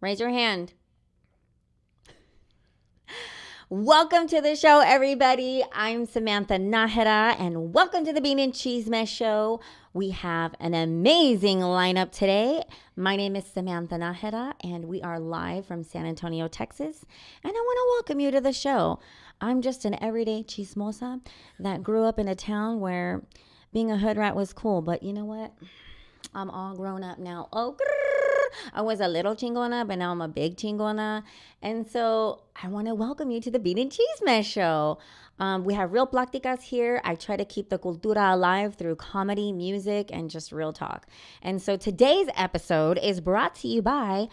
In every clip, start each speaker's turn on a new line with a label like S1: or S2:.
S1: Raise your hand. Welcome to the show, everybody. I'm Samantha Nahera, and welcome to the Bean and Cheese Mess Show. We have an amazing lineup today. My name is Samantha Nahera, and we are live from San Antonio, Texas. And I want to welcome you to the show. I'm just an everyday chismosa that grew up in a town where being a hood rat was cool. But you know what? I'm all grown up now. Oh, I was a little chingona, but now I'm a big chingona. And so I want to welcome you to the Bean and Cheese Mess Show. We have real pláticas here. I try to keep the cultura alive through comedy, music, and just real talk. And so today's episode is brought to you by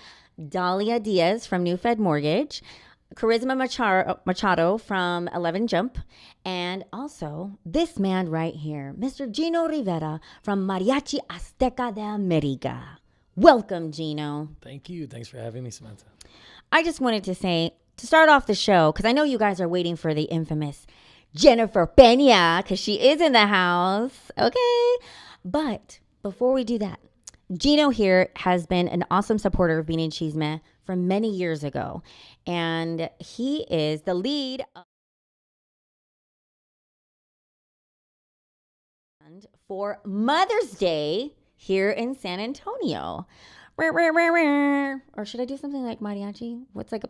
S1: Dahlia Diaz from New Fed Mortgage, Charisma Machado from 11 Jump, and also this man right here, Mr. Gino Rivera from Mariachi Azteca de America. Welcome, Gino.
S2: Thank you. Thanks for having me, Samantha.
S1: I just wanted to say, to start off the show, because I know you guys are waiting for the infamous Jennifer Pena, because she is in the house, okay? But before we do that, Gino here has been an awesome supporter of Bean and Cheese Meh from many years ago, and he is the lead for Mother's Day here in San Antonio. Or should I do something like mariachi? What's like a...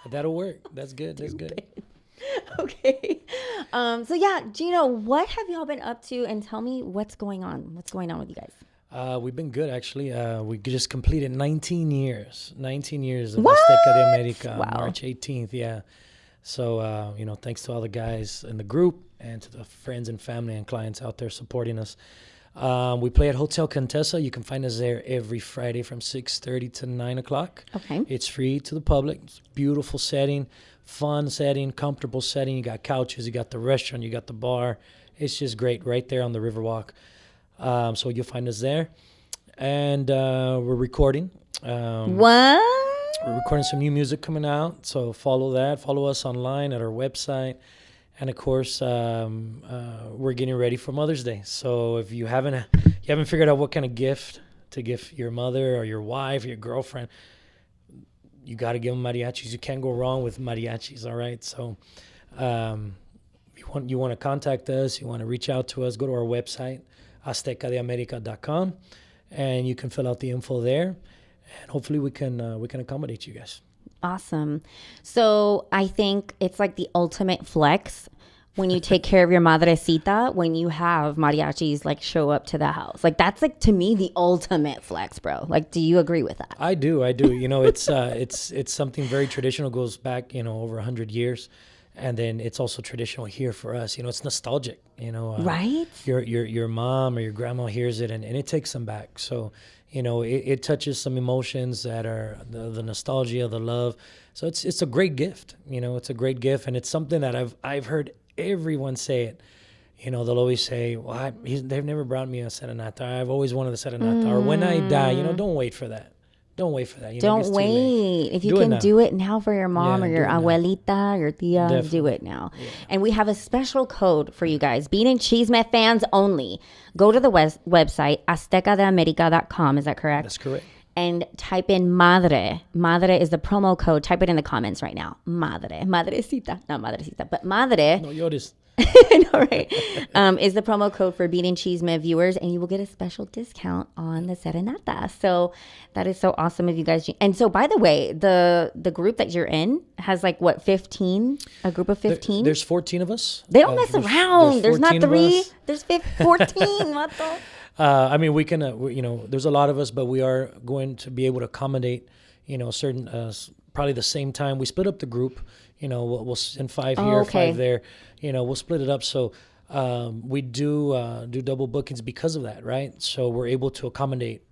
S2: That'll work. That's good. That's good.
S1: Okay. So yeah, Gino, what have y'all been up to? And tell me what's going on. What's going on with you guys?
S2: We've been good, actually. We just completed 19 years. 19 years of
S1: What?
S2: Azteca de America,
S1: Wow.
S2: March 18th, yeah. So, thanks to all the guys in the group and to the friends and family and clients out there supporting us. We play at Hotel Contessa. You can find us there every Friday from 6:30 to 9 o'clock.
S1: Okay.
S2: It's free to the public. It's a beautiful setting, fun setting, comfortable setting. You got couches, you got the restaurant, you got the bar. It's just great right there on the Riverwalk. So you'll find us there. And we're recording.
S1: What?
S2: We're recording some new music coming out. So follow that. Follow us online at our website. And of course, we're getting ready for Mother's Day. So if you haven't figured out what kind of gift to give your mother or your wife or your girlfriend, you got to give them mariachis. You can't go wrong with mariachis. All right. So you want to contact us, you want to reach out to us, go to our website, aztecadeamerica.com, and you can fill out the info there. And hopefully we can accommodate you guys.
S1: Awesome. So I think it's like the ultimate flex when you take care of your madrecita, when you have mariachis like show up to the house. Like that's like, to me, the ultimate flex, bro. Like, do you agree with that?
S2: I do. It's something very traditional, goes back, over 100 years. And then it's also traditional here for us. It's nostalgic,
S1: Right?
S2: Your mom or your grandma hears it and it takes them back. So, it touches some emotions that are the nostalgia, the love. So it's a great gift. It's a great gift. And it's something that I've heard everyone say it. They'll always say, well, they've never brought me a serenata. I've always wanted a serenata. Or when I die, don't wait for that. Don't wait for that.
S1: Don't wait. If you can do it now for your mom or your abuelita, your tia,
S2: Definitely.
S1: do it now.
S2: Yeah.
S1: And we have a special code for you guys. Bean and Cheese Meth fans only. Go to the website, aztecadeamerica.com. Is that correct?
S2: That's correct.
S1: And type in madre. Madre is the promo code. Type it in the comments right now. Madre. Madrecita. Not madrecita, but madre.
S2: No, Yoris.
S1: I know, right? Is the promo code for Bean and Cheese Meth viewers, and you will get a special discount on the serenata. So that is so awesome of you guys. And so, by the way, the group that you're in has like what, 15? A group of 15?
S2: There's 14 of us.
S1: They don't mess around. There's not 3. There's 14.
S2: Vato. We can, there's a lot of us, but we are going to be able to accommodate, certain, probably the same time. We split up the group. We'll send 5 here, 5 there. We'll split it up. So we do double bookings because of that, right? So we're able to accommodate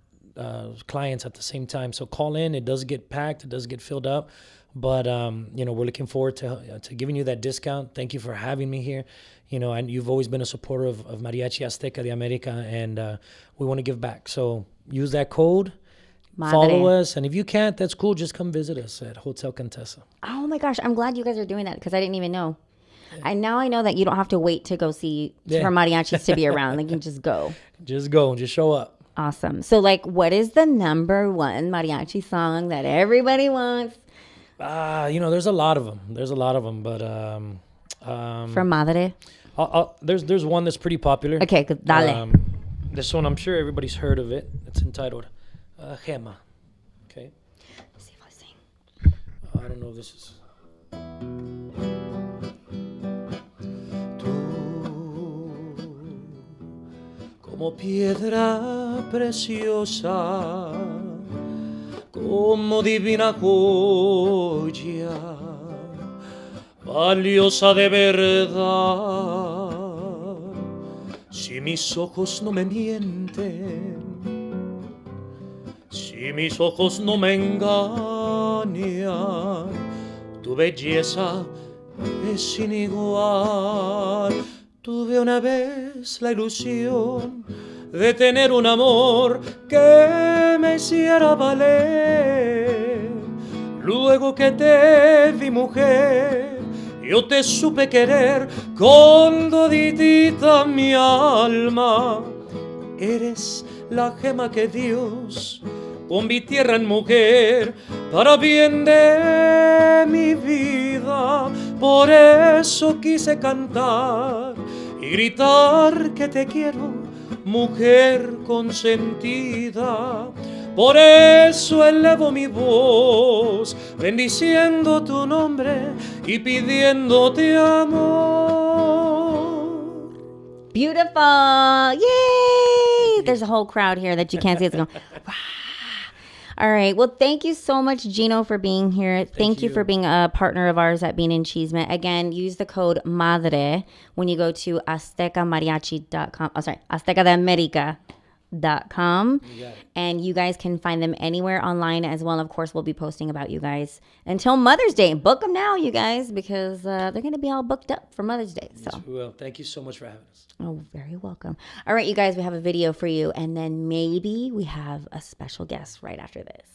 S2: clients at the same time. So call in. It does get packed. It does get filled up. But, we're looking forward to giving you that discount. Thank you for having me here. And you've always been a supporter of Mariachi Azteca de America, and we want to give back. So use that code. Madre. Follow us, and if you can't, that's cool. Just come visit us at Hotel Contessa.
S1: Oh my gosh, I'm glad you guys are doing that because I didn't even know. Yeah. And now I know that you don't have to wait to go see for mariachis to be around. Like you can just go.
S2: Just go and just show up.
S1: Awesome. So, like, what is the number one mariachi song that everybody wants?
S2: There's a lot of them. But
S1: From Madre.
S2: there's one that's pretty popular.
S1: Okay, dale.
S2: This one, I'm sure everybody's heard of it. It's entitled Gema. Okay.
S1: Let's see if I sing.
S2: I don't know if this is. Como piedra preciosa, como divina joya, valiosa de verdad. Si mis ojos no me mienten, si mis ojos no me engañan, tu belleza es sin igual. Tuve una vez la ilusión de tener un amor que me hiciera valer. Luego que te vi, mujer, yo te supe querer con toditita mi alma. Eres la gema que Dios convirtiera en mujer para bien de mi vida. Por eso quise cantar y gritar que te quiero, mujer consentida. Por eso elevo mi voz, bendiciendo tu nombre y pidiéndote amor.
S1: Beautiful. Yay! There's a whole crowd here that you can't see. It's going, wow. All right. Well, thank you so much, Gino, for being here. Thank you for being a partner of ours at Bean and Cheeseman. Again, use the code MADRE when you go to aztecamariachi.com. Oh, sorry, aztecadeamerica.com. And you guys can find them anywhere online as well. And of course, we'll be posting about you guys until Mother's Day. Book them now, you guys, because they're going to be all booked up for Mother's Day. So.
S2: Yes, we will. Thank you so much for having us.
S1: Oh, very welcome. All right, you guys, we have a video for you. And then maybe we have a special guest right after this.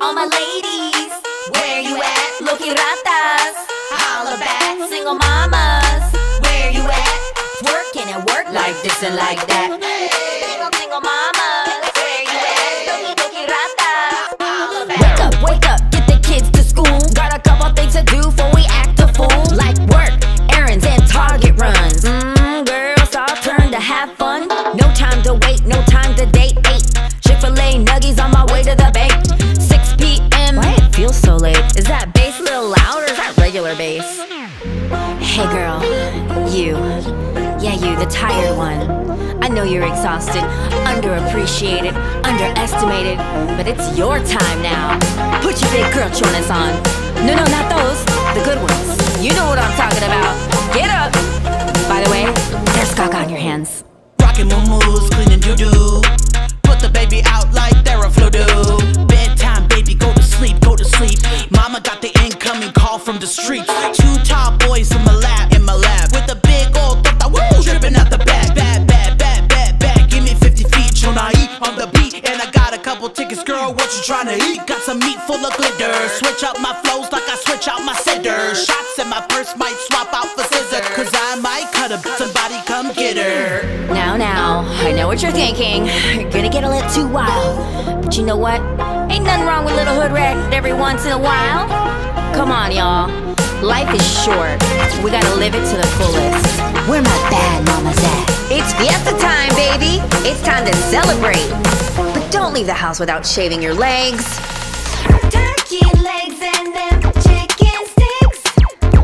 S3: All my ladies, where you at? Looking ratas, holla back. Single mamas, where you at? Working and work like this and like that. Single mamas, where you at? Looking ratas, holla back. Wake up, get the kids to school. Got a couple things to do before we act a fool. Like work, errands, and Target runs. Girls all turn to have fun. No time to wait, no time to date. Chick-fil-A nuggies on my way to the bank. 6 p.m. Why it feels so late? Is that bass a little loud or is that regular bass? Hey girl, you. Yeah, you, the tired one. I know you're exhausted, underappreciated, underestimated, but it's your time now. Put your big girl chonas on. No, not those, the good ones. You know what I'm talking about. Get up. By the way, there's caca on your hands.
S4: Rockin' moo-moos, cleaning doo-doo. Put the baby out like they're a flu-doo. Bedtime, baby, go to sleep, go to sleep. Mama got the incoming call from the streets. 2 tall boys in my lap, with a big old tata, woo, dripping out the back. Bad, give me 50 feet, Chonai on the beat. And I got a couple tickets, girl, what you tryna eat? Got some meat full of glitter. Switch up my flows like I switch out my scissors. Shots in my purse might swap out for scissors. Cause I might cut her, somebody come get her.
S3: Now, I know what you're thinking. You're gonna get a little too wild. But you know what? Ain't nothing wrong with a little hood rat every once in a while. Come on, y'all. Life is short. We gotta live it to the fullest. Where my bad mamas at? It's fiesta time, baby. It's time to celebrate. But don't leave the house without shaving your legs. Turkey legs and them chicken sticks.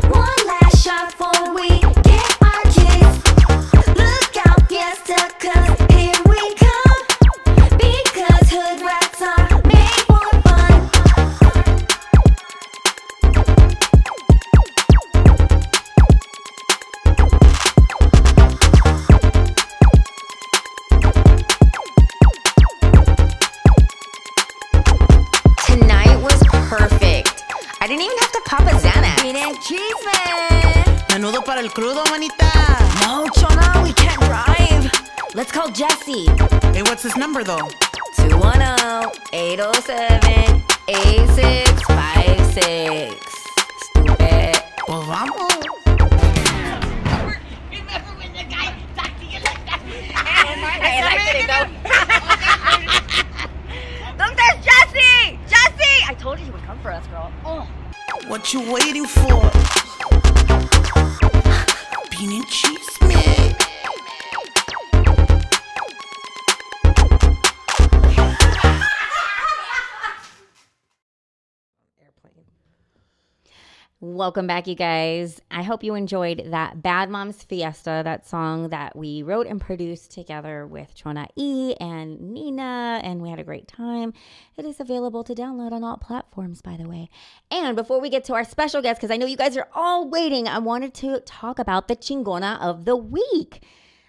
S3: One last shot before we get our kicks. Look out, fiesta, cause here we come. Because hood rats are made for fun.
S4: Menudo para el crudo, manita.
S3: No, Chona, we can't drive. Let's call Jesse.
S4: Hey, what's his number, though?
S3: 210-807-8656. Stupid.
S4: Pues vamos.
S5: Remember when the guy talked to you like that?
S3: Look, there's Jesse! Jesse! I told you he would come for us, girl. Oh.
S4: What you waiting for? Bean and cheese, man.
S1: Welcome back, you guys. I hope you enjoyed that Bad Moms Fiesta, that song that we wrote and produced together with Chona E and Nina, and we had a great time. It is available to download on all platforms, by the way. And before we get to our special guest, because I know you guys are all waiting, I wanted to talk about the Chingona of the Week.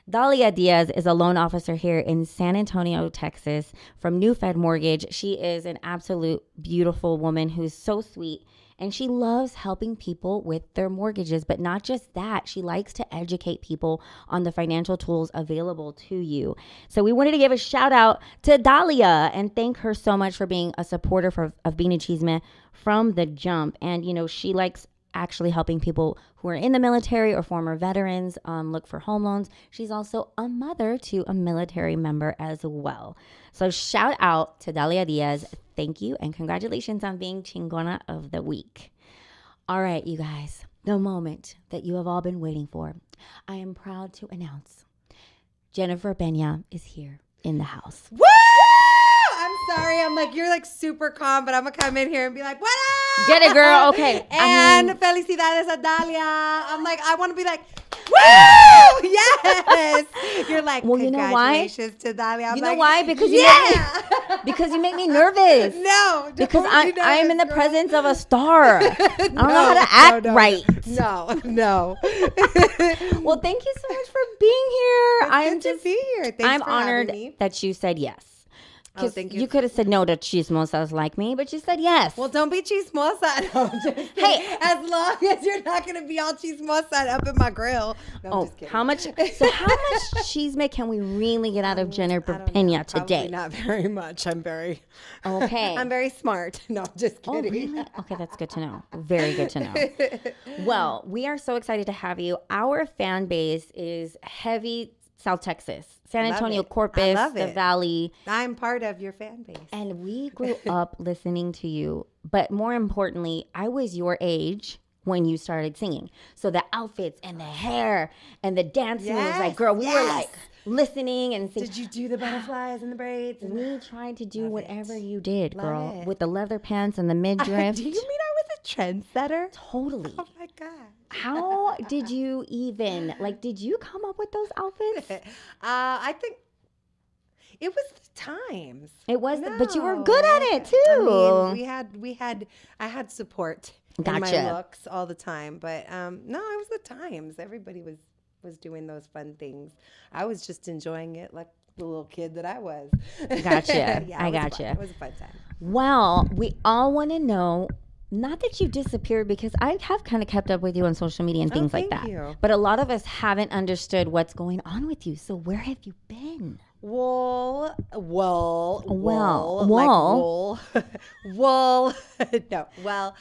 S1: Dalia Diaz is a loan officer here in San Antonio, Texas, from New Fed Mortgage. She is an absolute beautiful woman who's so sweet. And she loves helping people with their mortgages. But not just that, she likes to educate people on the financial tools available to you. So we wanted to give a shout out to Dalia and thank her so much for being a supporter of Bean and Cheeseman from the jump. And, you know, she likes actually helping people who are in the military or former veterans look for home loans. She's also a mother to a military member as well. So shout out to Dalia Diaz. Thank you and congratulations on being Chingona of the Week. All right, you guys, the moment that you have all been waiting for. I am proud to announce Jennifer Pena is here in the house.
S6: Woo! I'm sorry. I'm like, you're like super calm, but I'm going to come in here and be like, what up?
S1: Get it, girl. Okay.
S6: And felicidades a Dalia. I'm like, I want to be like, woo! Yes. You're like,
S1: well, you know why?
S6: Congratulations to Dalia. I'm
S1: You know
S6: like,
S1: why? Because because you make me nervous.
S6: No.
S1: Because
S6: don't be
S1: I am in the
S6: nervous, girl.
S1: presence of a star. I don't know how to act right.
S6: No.
S1: Well, thank you so much for being here. I am
S6: Good to be here. Thanks
S1: I'm
S6: for having
S1: honored
S6: me.
S1: that you said yes.
S6: Oh, thank you.
S1: You could have said no to chismosas like me, but you said yes.
S6: Well, don't be chismosa. No, I'm just kidding.
S1: Hey.
S6: As long as you're not going to be all chismosa up in my grill. No, I'm just kidding.
S1: how much chisme can we really get out of Jennifer Pena today?
S6: Probably not very much. I'm very smart. No, I'm just
S1: Oh,
S6: kidding.
S1: really? Okay, that's good to know. Very good to know. Well, we are so excited to have you. Our fan base is heavy South Texas, San
S6: Love
S1: Antonio,
S6: it. I
S1: Corpus,
S6: love
S1: the
S6: it.
S1: Valley.
S6: I'm part of your fan base.
S1: And we grew up listening to you. But more importantly, I was your age when you started singing. So the outfits and the hair and the dancing was like, girl, we were like listening and singing.
S6: Did you do the butterflies and the braids?
S1: We tried to do whatever you did,
S6: Love
S1: girl,
S6: it.
S1: with the leather pants and the midriff.
S6: Do you mean I was a trendsetter?
S1: Totally.
S6: Oh my God.
S1: How did you even, did you come up with those outfits?
S6: I think it was the times.
S1: It was,
S6: No.
S1: but you were good at it too.
S6: I mean, I had support in my
S1: Gotcha.
S6: looks all the time, but no, it was the times. Everybody was doing those fun things. I was just enjoying it like the little kid that I was.
S1: Gotcha.
S6: Yeah,
S1: I
S6: it was
S1: gotcha.
S6: fun. It was a fun time.
S1: Well, we all want to know, not that you disappeared, because I have kind of kept up with you on social media and things like
S6: thank
S1: that.
S6: you.
S1: But a lot of us haven't understood what's going on with you. So where have you been?
S6: Wool.
S1: Well.
S6: Like wool. Wool. No. Well,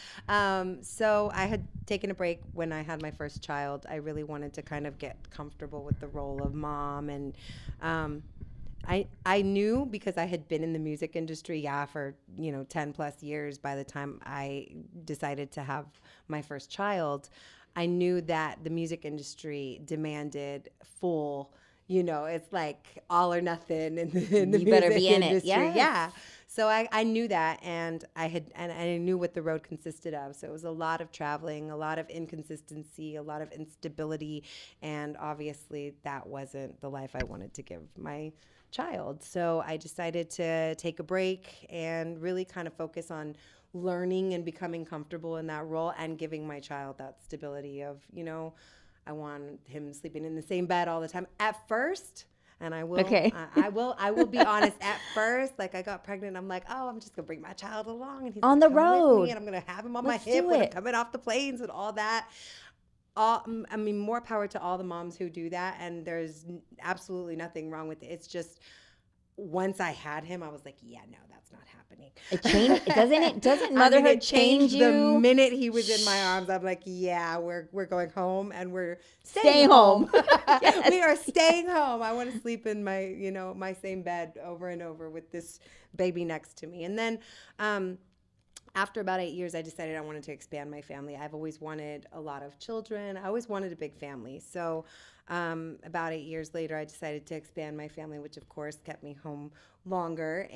S6: so I had taken a break when I had my first child. I really wanted to kind of get comfortable with the role of mom. And I knew, because I had been in the music industry, for 10 plus years by the time I decided to have my first child. I knew that the music industry demanded full, it's like all or nothing in the
S1: You
S6: music
S1: better be in it.
S6: industry.
S1: Yes.
S6: Yeah. So I knew that, and I knew what the road consisted of. So it was a lot of traveling, a lot of inconsistency, a lot of instability, and obviously that wasn't the life I wanted to give my child. So I decided to take a break and really kind of focus on learning and becoming comfortable in that role and giving my child that stability of, I want him sleeping in the same bed all the time at first. And I will,
S1: Okay.
S6: I will be honest. At first, like, I got pregnant, I'm like, oh, I'm just gonna bring my child along, and he's
S1: On
S6: gonna
S1: the
S6: come with
S1: road.
S6: me, and I'm gonna have him on
S1: Let's
S6: my hip
S1: do
S6: when I'm
S1: it.
S6: coming off the planes and all that. I mean, more power to all the moms who do that. And there's absolutely nothing wrong with it. It's just once I had him, I was like, yeah, no, that's not happening.
S1: It changed, doesn't it? Doesn't
S6: I
S1: motherhood
S6: mean, it
S1: change
S6: changed
S1: you?
S6: the minute he was in my arms. I'm like, yeah, we're going home and we're
S1: Stay
S6: staying
S1: home.
S6: home. We are staying home. I want to sleep in my, my same bed over and over with this baby next to me. And then, after about 8 years, I decided I wanted to expand my family. I've always wanted a lot of children. I always wanted a big family. So about 8 years later, I decided to expand my family, which of course kept me home longer.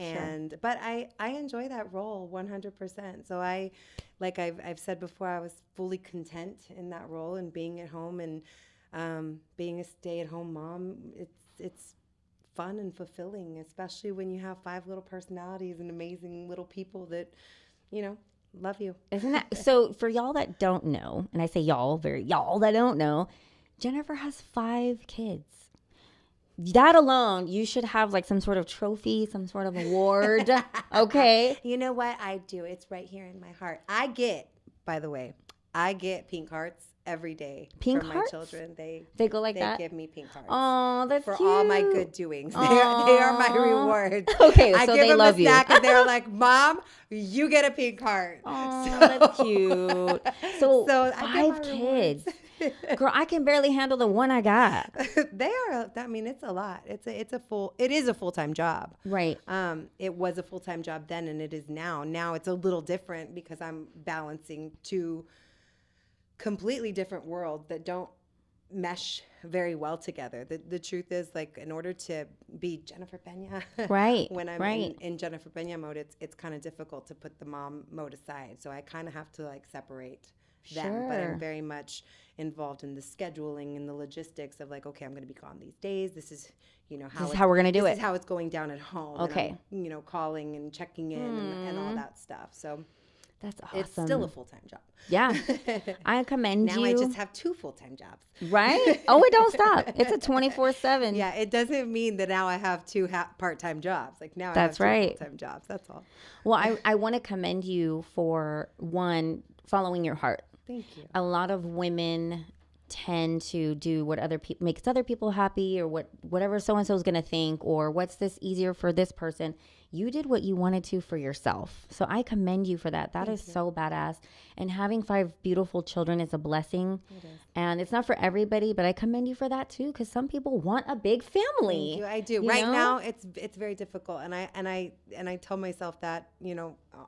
S6: But I enjoy that role 100%. So like I've said before, I was fully content in that role and being at home and being a stay-at-home mom. It's fun and fulfilling, especially when you have 5 little personalities and amazing little people that love you.
S1: Isn't that so? For y'all that don't know, and I say y'all, very y'all that don't know, Jennifer has 5 kids. That alone, you should have like some sort of trophy, some sort of award. Okay.
S6: You know what? I do. It's right here in my heart. By the way, I get pink hearts every day
S1: Pink
S6: from
S1: hearts?
S6: my children. They
S1: go like that?
S6: They give me pink hearts.
S1: Oh, that's
S6: for
S1: cute.
S6: all my good doings. They are my rewards.
S1: Okay,
S6: I
S1: so
S6: give
S1: they
S6: them
S1: love
S6: a
S1: you.
S6: snack and they're like, "Mom, you get a pink heart."
S1: Oh, that's cute. So
S6: I get
S1: 5
S6: my
S1: kids.
S6: rewards.
S1: Girl, I can barely handle the one I got.
S6: They are. I mean, it's a lot. It is a full-time job.
S1: Right.
S6: It was a full-time job then, and it is now. Now it's a little different because I'm balancing 2 completely different worlds that don't mesh very well together. The truth is, like, in order to be Jennifer Pena,
S1: Right,
S6: when I'm
S1: right.
S6: in Jennifer Pena mode, it's kind of difficult to put the mom mode aside. So I kind of have to like separate them. But
S1: Sure.
S6: I'm very much involved in the scheduling and the logistics of like, okay, I'm going to be gone these days. This is how we're
S1: gonna do
S6: This
S1: it.
S6: is how it's going down at home.
S1: Okay.
S6: And I'm, calling and checking in and all that stuff. So
S1: That's awesome.
S6: it's still a full-time job.
S1: Yeah. I commend
S6: Now
S1: you.
S6: I just have 2 full-time jobs.
S1: Right? Oh, it don't stop. It's a 24/7.
S6: Yeah, it doesn't mean that now I have 2 part-time jobs. Like now
S1: That's
S6: I have 2
S1: right.
S6: full-time jobs. That's all.
S1: Well, I want to commend you for, one, following your heart.
S6: Thank you.
S1: A lot of women tend to do what other people makes other people happy, or whatever so and so is going to think, or what's this easier for this person. You did what you wanted to for yourself. So I commend you for that. That is so badass. And having 5 beautiful children is a blessing.
S6: It is.
S1: And it's not for everybody, but I commend you for that too, because some people want a big family.
S6: Thank you. I do.
S1: You
S6: Right
S1: know?
S6: now it's very difficult, and I tell myself that,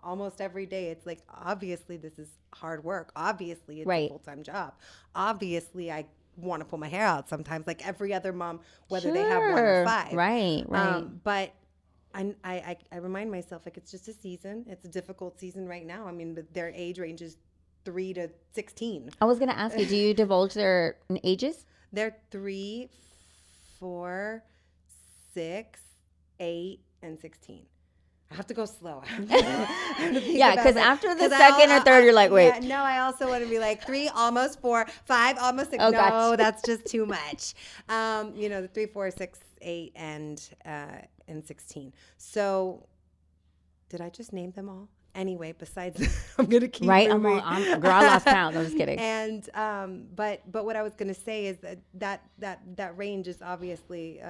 S6: almost every day. It's like, obviously this is hard work. Obviously it's
S1: Right.
S6: a full-time job. Obviously I want to pull my hair out sometimes, like every other mom, whether they have 1 or
S1: Sure.
S6: 5.
S1: Right.
S6: But I remind myself, like, it's just a season. It's a difficult season right now. I mean, but their age range is 3 to 16.
S1: I was going to ask you, do you divulge their ages?
S6: They're 3, 4, 6, 8, and 16. I have to go slow.
S1: Yeah, because after the second or third, you're like, wait.
S6: Yeah, no, I also want to be like 3, almost 4, 5, almost 6.
S1: Oh,
S6: No,
S1: gotcha.
S6: that's just too much. The 3, 4, 6, 8, and 16. So, did I just name them all? Anyway, besides, I'm gonna keep
S1: Right?
S6: moving.
S1: Girl, I lost count. I'm just kidding.
S6: And but what I was gonna say is that range is obviously.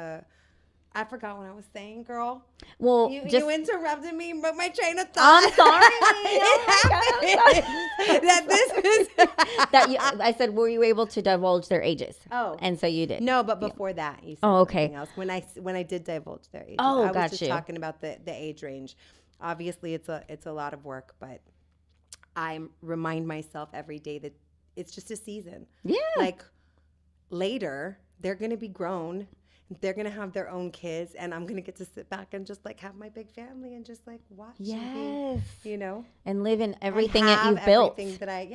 S6: I forgot what I was saying, girl.
S1: Well,
S6: You interrupted me, but my train of thought.
S1: I'm sorry. Oh my God, I'm sorry.
S6: That this is.
S1: I said, were you able to divulge their ages?
S6: Oh.
S1: And so you did.
S6: No, but before that, you said
S1: Oh, okay.
S6: something else. When I did divulge their ages,
S1: Oh,
S6: I was
S1: got
S6: just
S1: you.
S6: talking about the age range. Obviously, it's a lot of work, but I remind myself every day that it's just a season.
S1: Yeah.
S6: Like later, they're gonna be grown. They're gonna have their own kids, and I'm gonna get to sit back and just like have my big family and just like watch.
S1: Yes.
S6: And
S1: And live in everything
S6: and
S1: that
S6: have
S1: you've built.
S6: everything that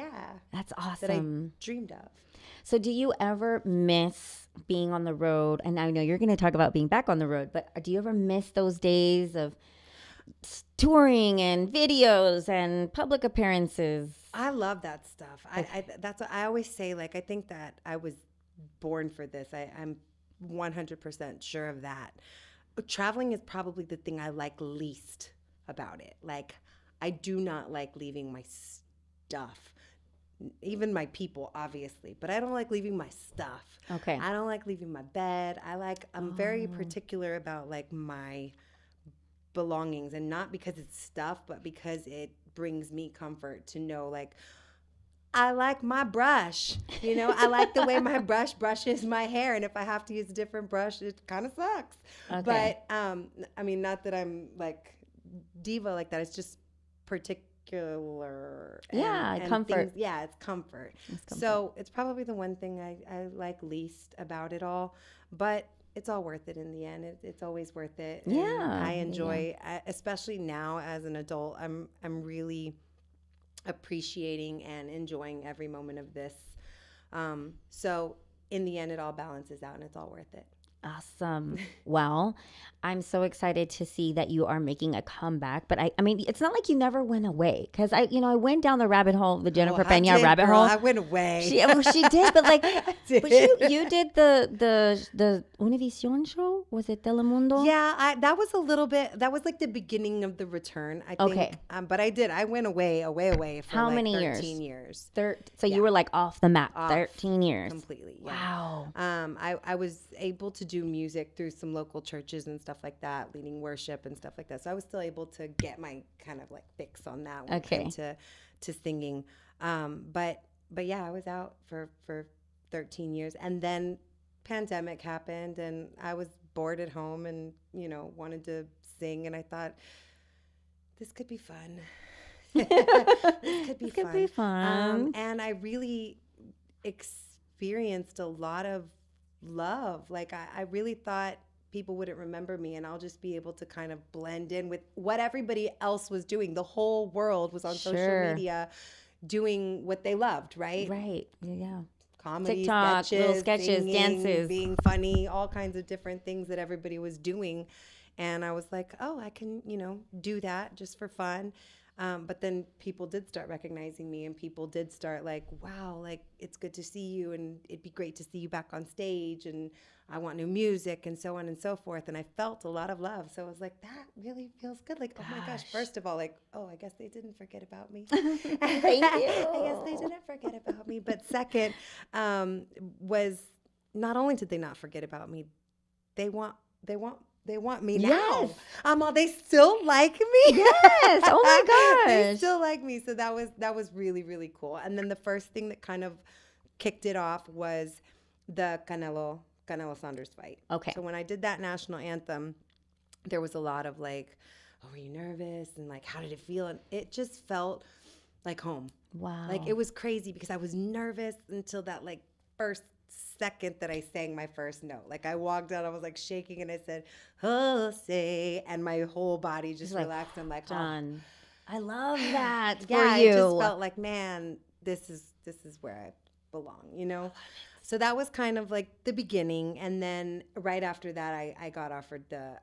S1: That's
S6: that I
S1: awesome.
S6: dreamed of.
S1: So do you ever miss being on the road? And I know you're going to talk about being back on the road, but do you ever miss those days of touring and videos and public appearances?
S6: I love that stuff. That's what I always say. Like, I think that I was born for this. I'm 100% sure of that. But traveling is probably the thing I like least about it. Like, I do not like leaving my stuff. even my people, obviously, but I don't like leaving my stuff.
S1: Okay.
S6: I don't like leaving my bed. I'm very particular about like my belongings, and not because it's stuff, but because it brings me comfort to know like I like my brush, you know, I like the way my brush brushes my hair. And if I have to use a different brush, it kind of sucks.
S1: Okay.
S6: But I mean, not that I'm like diva like that. It's just particular. And
S1: comfort.
S6: It's comfort. So it's probably the one thing I like least about it all. But it's all worth it in the end. It's always worth it. And
S1: Yeah.
S6: I enjoy, especially now as an adult, I'm really appreciating and enjoying every moment of this. So in the end, it all balances out and it's all worth it.
S1: Awesome. Well, I'm so excited to see that you are making a comeback. But I mean, it's not like you never went away, because I went down the rabbit hole, the Jennifer Pena rabbit hole.
S6: I went away.
S1: She did, but like,
S6: did.
S1: but you did the Univision show. Was it Telemundo?
S6: Yeah, that was a little bit. That was like the beginning of the return, I think.
S1: Okay.
S6: But I did. I went away for
S1: How
S6: like
S1: many
S6: 13 years.
S1: So you were like off the map.
S6: Off
S1: 13 years.
S6: Completely. Yeah.
S1: Wow.
S6: I was able to do music through some local churches and stuff like that, leading worship and stuff like that. So I was still able to get my kind of like fix on that when it came to singing. But yeah, I was out for 13 years, and then pandemic happened, and I was bored at home, and wanted to sing, and I thought this could be fun. This could be fun. And I really experienced a lot of love. Like I really thought people wouldn't remember me, and I'll just be able to kind of blend in with what everybody else was doing. The whole world was on social media doing what they loved, right?
S1: Right. Yeah.
S6: Comedy,
S1: TikTok, little sketches,
S6: singing,
S1: dances,
S6: being funny, all kinds of different things that everybody was doing. And I was like, oh, I can, do that just for fun. But then people did start recognizing me, and people did start like, wow, like it's good to see you, and it'd be great to see you back on stage, and I want new music, and so on and so forth. And I felt a lot of love. So I was like, that really feels good. Like, oh my gosh, first of all, like, oh, I guess they didn't forget about me.
S1: Thank you.
S6: I guess they didn't forget about me. But second, was not only did they not forget about me, they want me now. They still like me.
S1: Yes. Oh my gosh.
S6: They still like me. So that was really, really cool. And then the first thing that kind of kicked it off was the Canelo Saunders fight.
S1: Okay.
S6: So when I did that national anthem, there was a lot of like, oh, were you nervous? And like, how did it feel? And it just felt like home.
S1: Wow.
S6: Like it was crazy because I was nervous until that like first second that I sang my first note. Like I walked out, I was like shaking, and I said, Jose, and my whole body just relaxed. I'm like,
S1: done. I love that for
S6: yeah,
S1: you.
S6: It just felt like, man, this is where I belong, So that was kind of like the beginning, and then right after that, I got offered the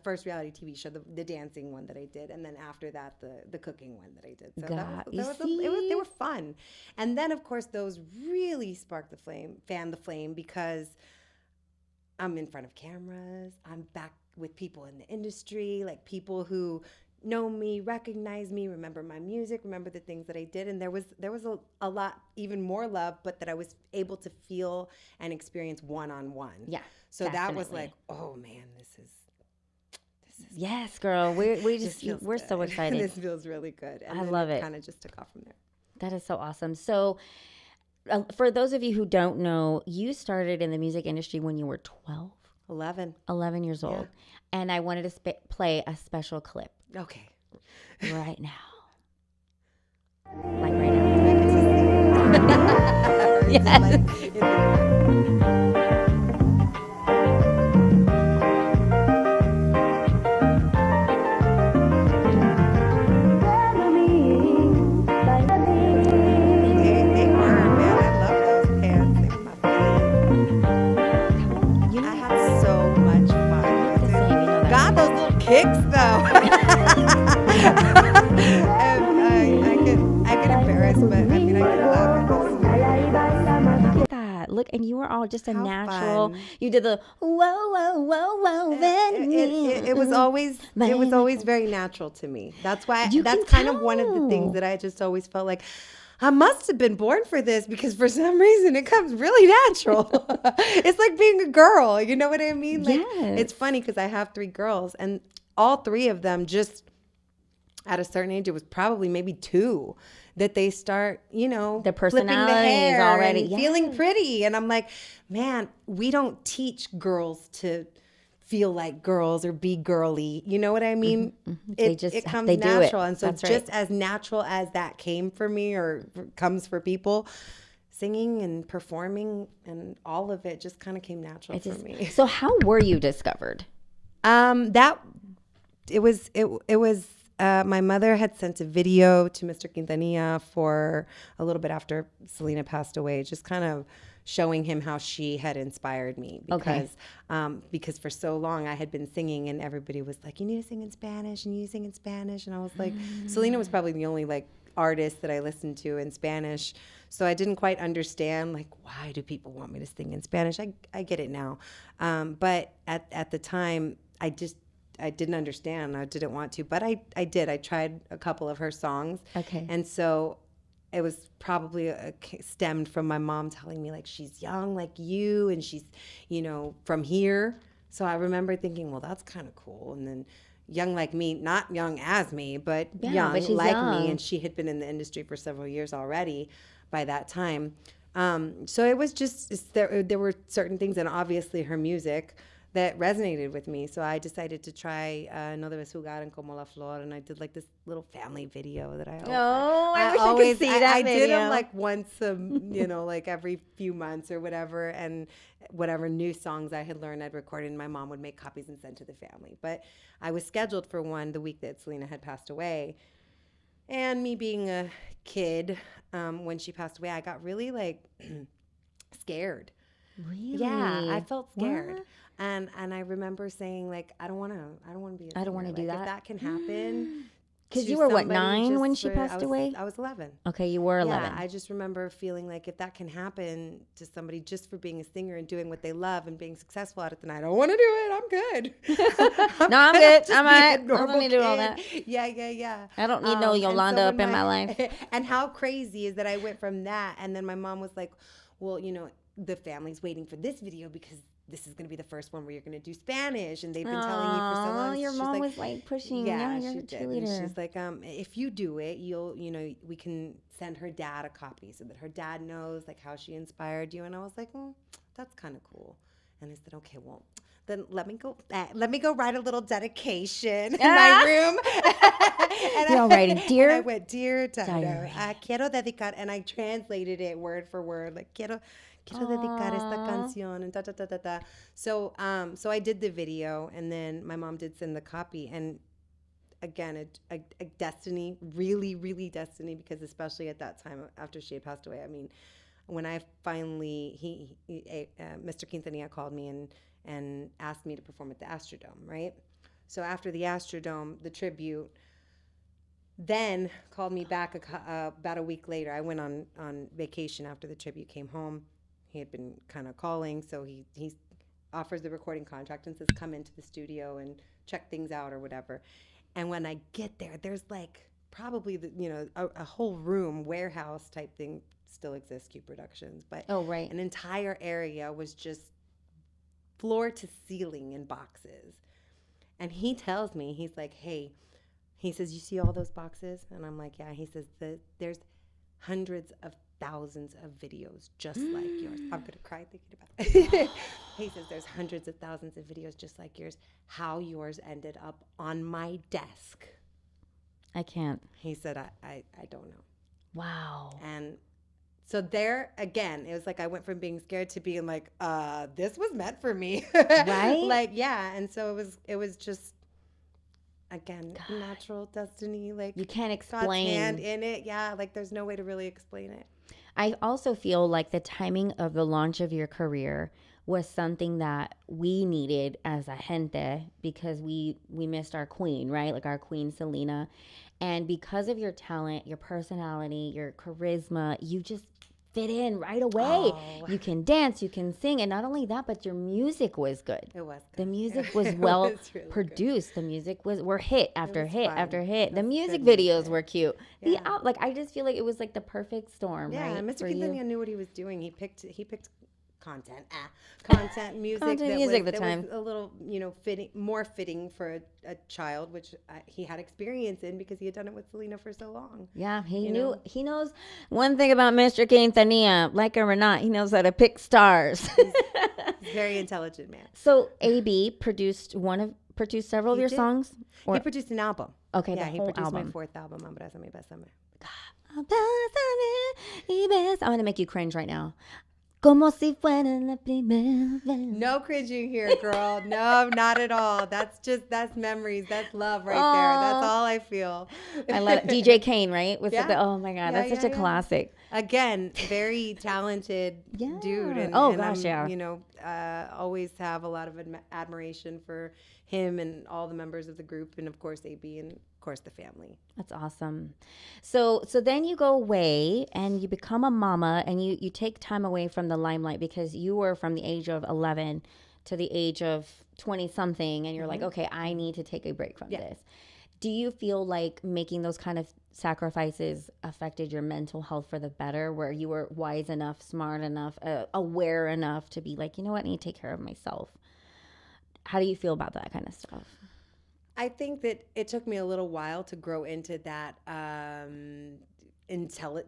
S6: first reality TV show, the dancing one that I did, and then after that the cooking one that I did. So they were fun. And then of course those really fanned the flame, because I'm in front of cameras, I'm back with people in the industry, like people who know me, recognize me, remember my music, remember the things that I did. And there was a lot, even more love, but that I was able to feel and experience one-on-one.
S1: Yeah.
S6: So that was like, oh man, this is
S1: yes, girl. We're so excited.
S6: This feels really good. And
S1: I
S6: then
S1: love it.
S6: Kind of just took off from there.
S1: That is so awesome. So for those of you who don't know, you started in the music industry when you were 12? 11 years old. Yeah. And I wanted to play a special clip.
S6: Okay.
S1: Right now. Like right now. Yes.
S6: Kicks though. I get embarrassed, but I mean I can laugh at this.
S1: Look at that. look, and you were all just a
S6: How
S1: natural.
S6: fun.
S1: You did the whoa, whoa, whoa, whoa.
S6: It was always very natural to me. That's why
S1: You
S6: that's
S1: can
S6: kind of one of the
S1: tell.
S6: things that I just always felt like I must have been born for this because for some reason it comes really natural. It's like being a girl, you know what I mean? Like it's
S1: Yes.
S6: funny because I have 3 girls and all 3 of them just at a certain age, it was probably maybe 2 that they start,
S1: Their
S6: flipping the
S1: personality is
S6: hair
S1: already-
S6: and feeling pretty. And I'm like, man, we don't teach girls to feel like girls or be girly. You know what I mean?
S1: They
S6: It comes
S1: they do it.
S6: natural. And so
S1: That's right.
S6: just as natural as that came for me or comes for people, singing and performing and all of it just kind of came natural for me.
S1: So how were you discovered?
S6: That it was my mother had sent a video to Mr. Quintanilla for a little bit after Selena passed away, just kind of showing him how she had inspired me because for so long I had been singing and everybody was like, you need to sing in Spanish and you sing in Spanish. And I was like, Selena was probably the only like artist that I listened to in Spanish. So I didn't quite understand like, why do people want me to sing in Spanish? I get it now. But at the time I didn't understand. I didn't want to, but I did. I tried a couple of her songs.
S1: Okay.
S6: And so it was probably stemmed from my mom telling me like, she's young like you and she's, from here. So I remember thinking, well, that's kind of cool. And then young like me, not young as me, but young
S1: but she's
S6: like
S1: young.
S6: me. And she had been in the industry for several years already by that time. So it was just, there were certain things, and obviously her music that resonated with me. So I decided to try No Debes Jugar en Como la Flor, and I did like this little family video that I
S1: I wish I could see that
S6: I did
S1: video.
S6: them like once, like every few months or whatever, and whatever new songs I had learned I'd record, and my mom would make copies and send to the family. But I was scheduled for one the week that Selena had passed away. And me being a kid, when she passed away, I got really like scared.
S1: Really?
S6: Yeah, I felt scared.
S1: What?
S6: And I remember saying like, I don't want to be.
S1: I don't wanna do
S6: Like,
S1: that.
S6: If that can happen.
S1: Because
S6: to
S1: you were what,
S6: somebody
S1: 9 when
S6: just
S1: she passed away?
S6: I was 11.
S1: Okay, you were 11.
S6: Yeah, I just remember feeling like if that can happen to somebody just for being a singer and doing what they love and being successful at it, then I don't want to do it. I'm good.
S1: No, I'm
S6: I'll
S1: good.
S6: just
S1: I'm
S6: be
S1: all
S6: a
S1: right. I don't
S6: normal
S1: need to do all
S6: kid. Yeah.
S1: I don't need no
S6: and
S1: Yolanda
S6: so
S1: up
S6: when
S1: in my life.
S6: And how crazy is that I went from that, and then my mom was like, well, the family's waiting for this video because this is going to be the first one where you're going to do Spanish, and they've been telling you for so long.
S1: Your
S6: She's
S1: mom
S6: like,
S1: was like pushing.
S6: yeah,
S1: you're
S6: she
S1: a
S6: did. And
S1: cheerleader.
S6: she's like, if you do it, we can send her dad a copy so that her dad knows like how she inspired you. And I was like, well, that's kind of cool. And I said, okay, well, then let me go write a little dedication in my room. And
S1: You're all writing, "Dear
S6: and I went, dear Diary,
S1: Diary."
S6: quiero dedicar, and I translated it word for word, like quiero dedicar esta canción and da da da da da. So I did the video, and then my mom did send the copy, and again a destiny, really really destiny, because especially at that time after she had passed away. I mean, when I finally Mr. Quintanilla called me and asked me to perform at the Astrodome, right? So after the Astrodome, the tribute, then called me back about a week later. I went on vacation after the tribute, came home. He had been kind of calling, so he offers the recording contract and says, come into the studio and check things out or whatever. And when I get there, there's like probably a whole room, warehouse type thing still exists, Q Productions, but
S1: right.
S6: an entire area was just floor to ceiling in boxes. And he tells me, he's like, hey, he says, you see all those boxes? And I'm like, yeah. He says, there's hundreds of thousands of videos just like yours. I'm going to cry thinking about it. He says, there's hundreds of thousands of videos just like yours. How yours ended up on my desk.
S1: I can't.
S6: He said, I don't know.
S1: Wow.
S6: And so there, again, it was like I went from being scared to being like, this was meant for me.
S1: Right?
S6: Like, yeah. And so it was just, again, natural destiny. Like,
S1: You can't
S6: God's
S1: explain.
S6: hand in it. Yeah. Like, there's no way to really explain it.
S1: I also feel like the timing of the launch of your career was something that we needed as a gente, because we missed our queen, right? Like our queen, Selena. And because of your talent, your personality, your charisma, you just fit in right away.
S6: Oh.
S1: You can dance, you can sing, and not only that, but your music was good.
S6: It was good.
S1: The music was
S6: It
S1: well
S6: was really good.
S1: produced. The music were hit after
S6: was
S1: hit
S6: fun.
S1: after hit. The
S6: That's
S1: music
S6: good
S1: videos
S6: music.
S1: were cute.
S6: Yeah.
S1: Like I just feel like it was like the perfect storm,
S6: Yeah,
S1: right?
S6: Mr.
S1: for you.
S6: Quintanilla knew what he was doing. He picked content, music,
S1: Content
S6: that
S1: music
S6: was,
S1: the
S6: that
S1: time.
S6: was a little, more fitting for a child, which he had experience in because he had done it with Selena for so long.
S1: Yeah, he
S6: You
S1: knew.
S6: know?
S1: He knows one thing about Mr. Quintanilla, like him or not, he knows how to pick stars.
S6: He's a very intelligent man.
S1: So AB produced several of
S6: He
S1: your
S6: did.
S1: songs.
S6: He produced an album.
S1: Okay,
S6: yeah,
S1: the
S6: he
S1: whole
S6: produced
S1: album.
S6: my 4th album, Abrázame, Bésame.
S1: I'm gonna make you cringe right now. Como si fuera la primera vez.
S6: No cringing here, girl. No, not at all. That's memories. That's love right there. That's all I feel.
S1: I love it. DJ Kane, right? With
S6: Yeah.
S1: oh my god,
S6: Yeah,
S1: that's such
S6: yeah,
S1: a
S6: yeah.
S1: classic.
S6: Again, very talented
S1: Yeah.
S6: dude. And,
S1: Oh,
S6: and
S1: gosh, yeah.
S6: always have a lot of admiration for him and all the members of the group, and of course AB, and of course the family.
S1: That's awesome. So then you go away and you become a mama, and you take time away from the limelight because you were from the age of 11 to the age of 20 something, and you're like, okay, I need to take a break from this. Do you feel like making those kind of sacrifices affected your mental health for the better, where you were wise enough, smart enough, aware enough to be like, you know what, I need to take care of myself? How do you feel about that kind of stuff?
S6: I think that it took me a little while to grow into that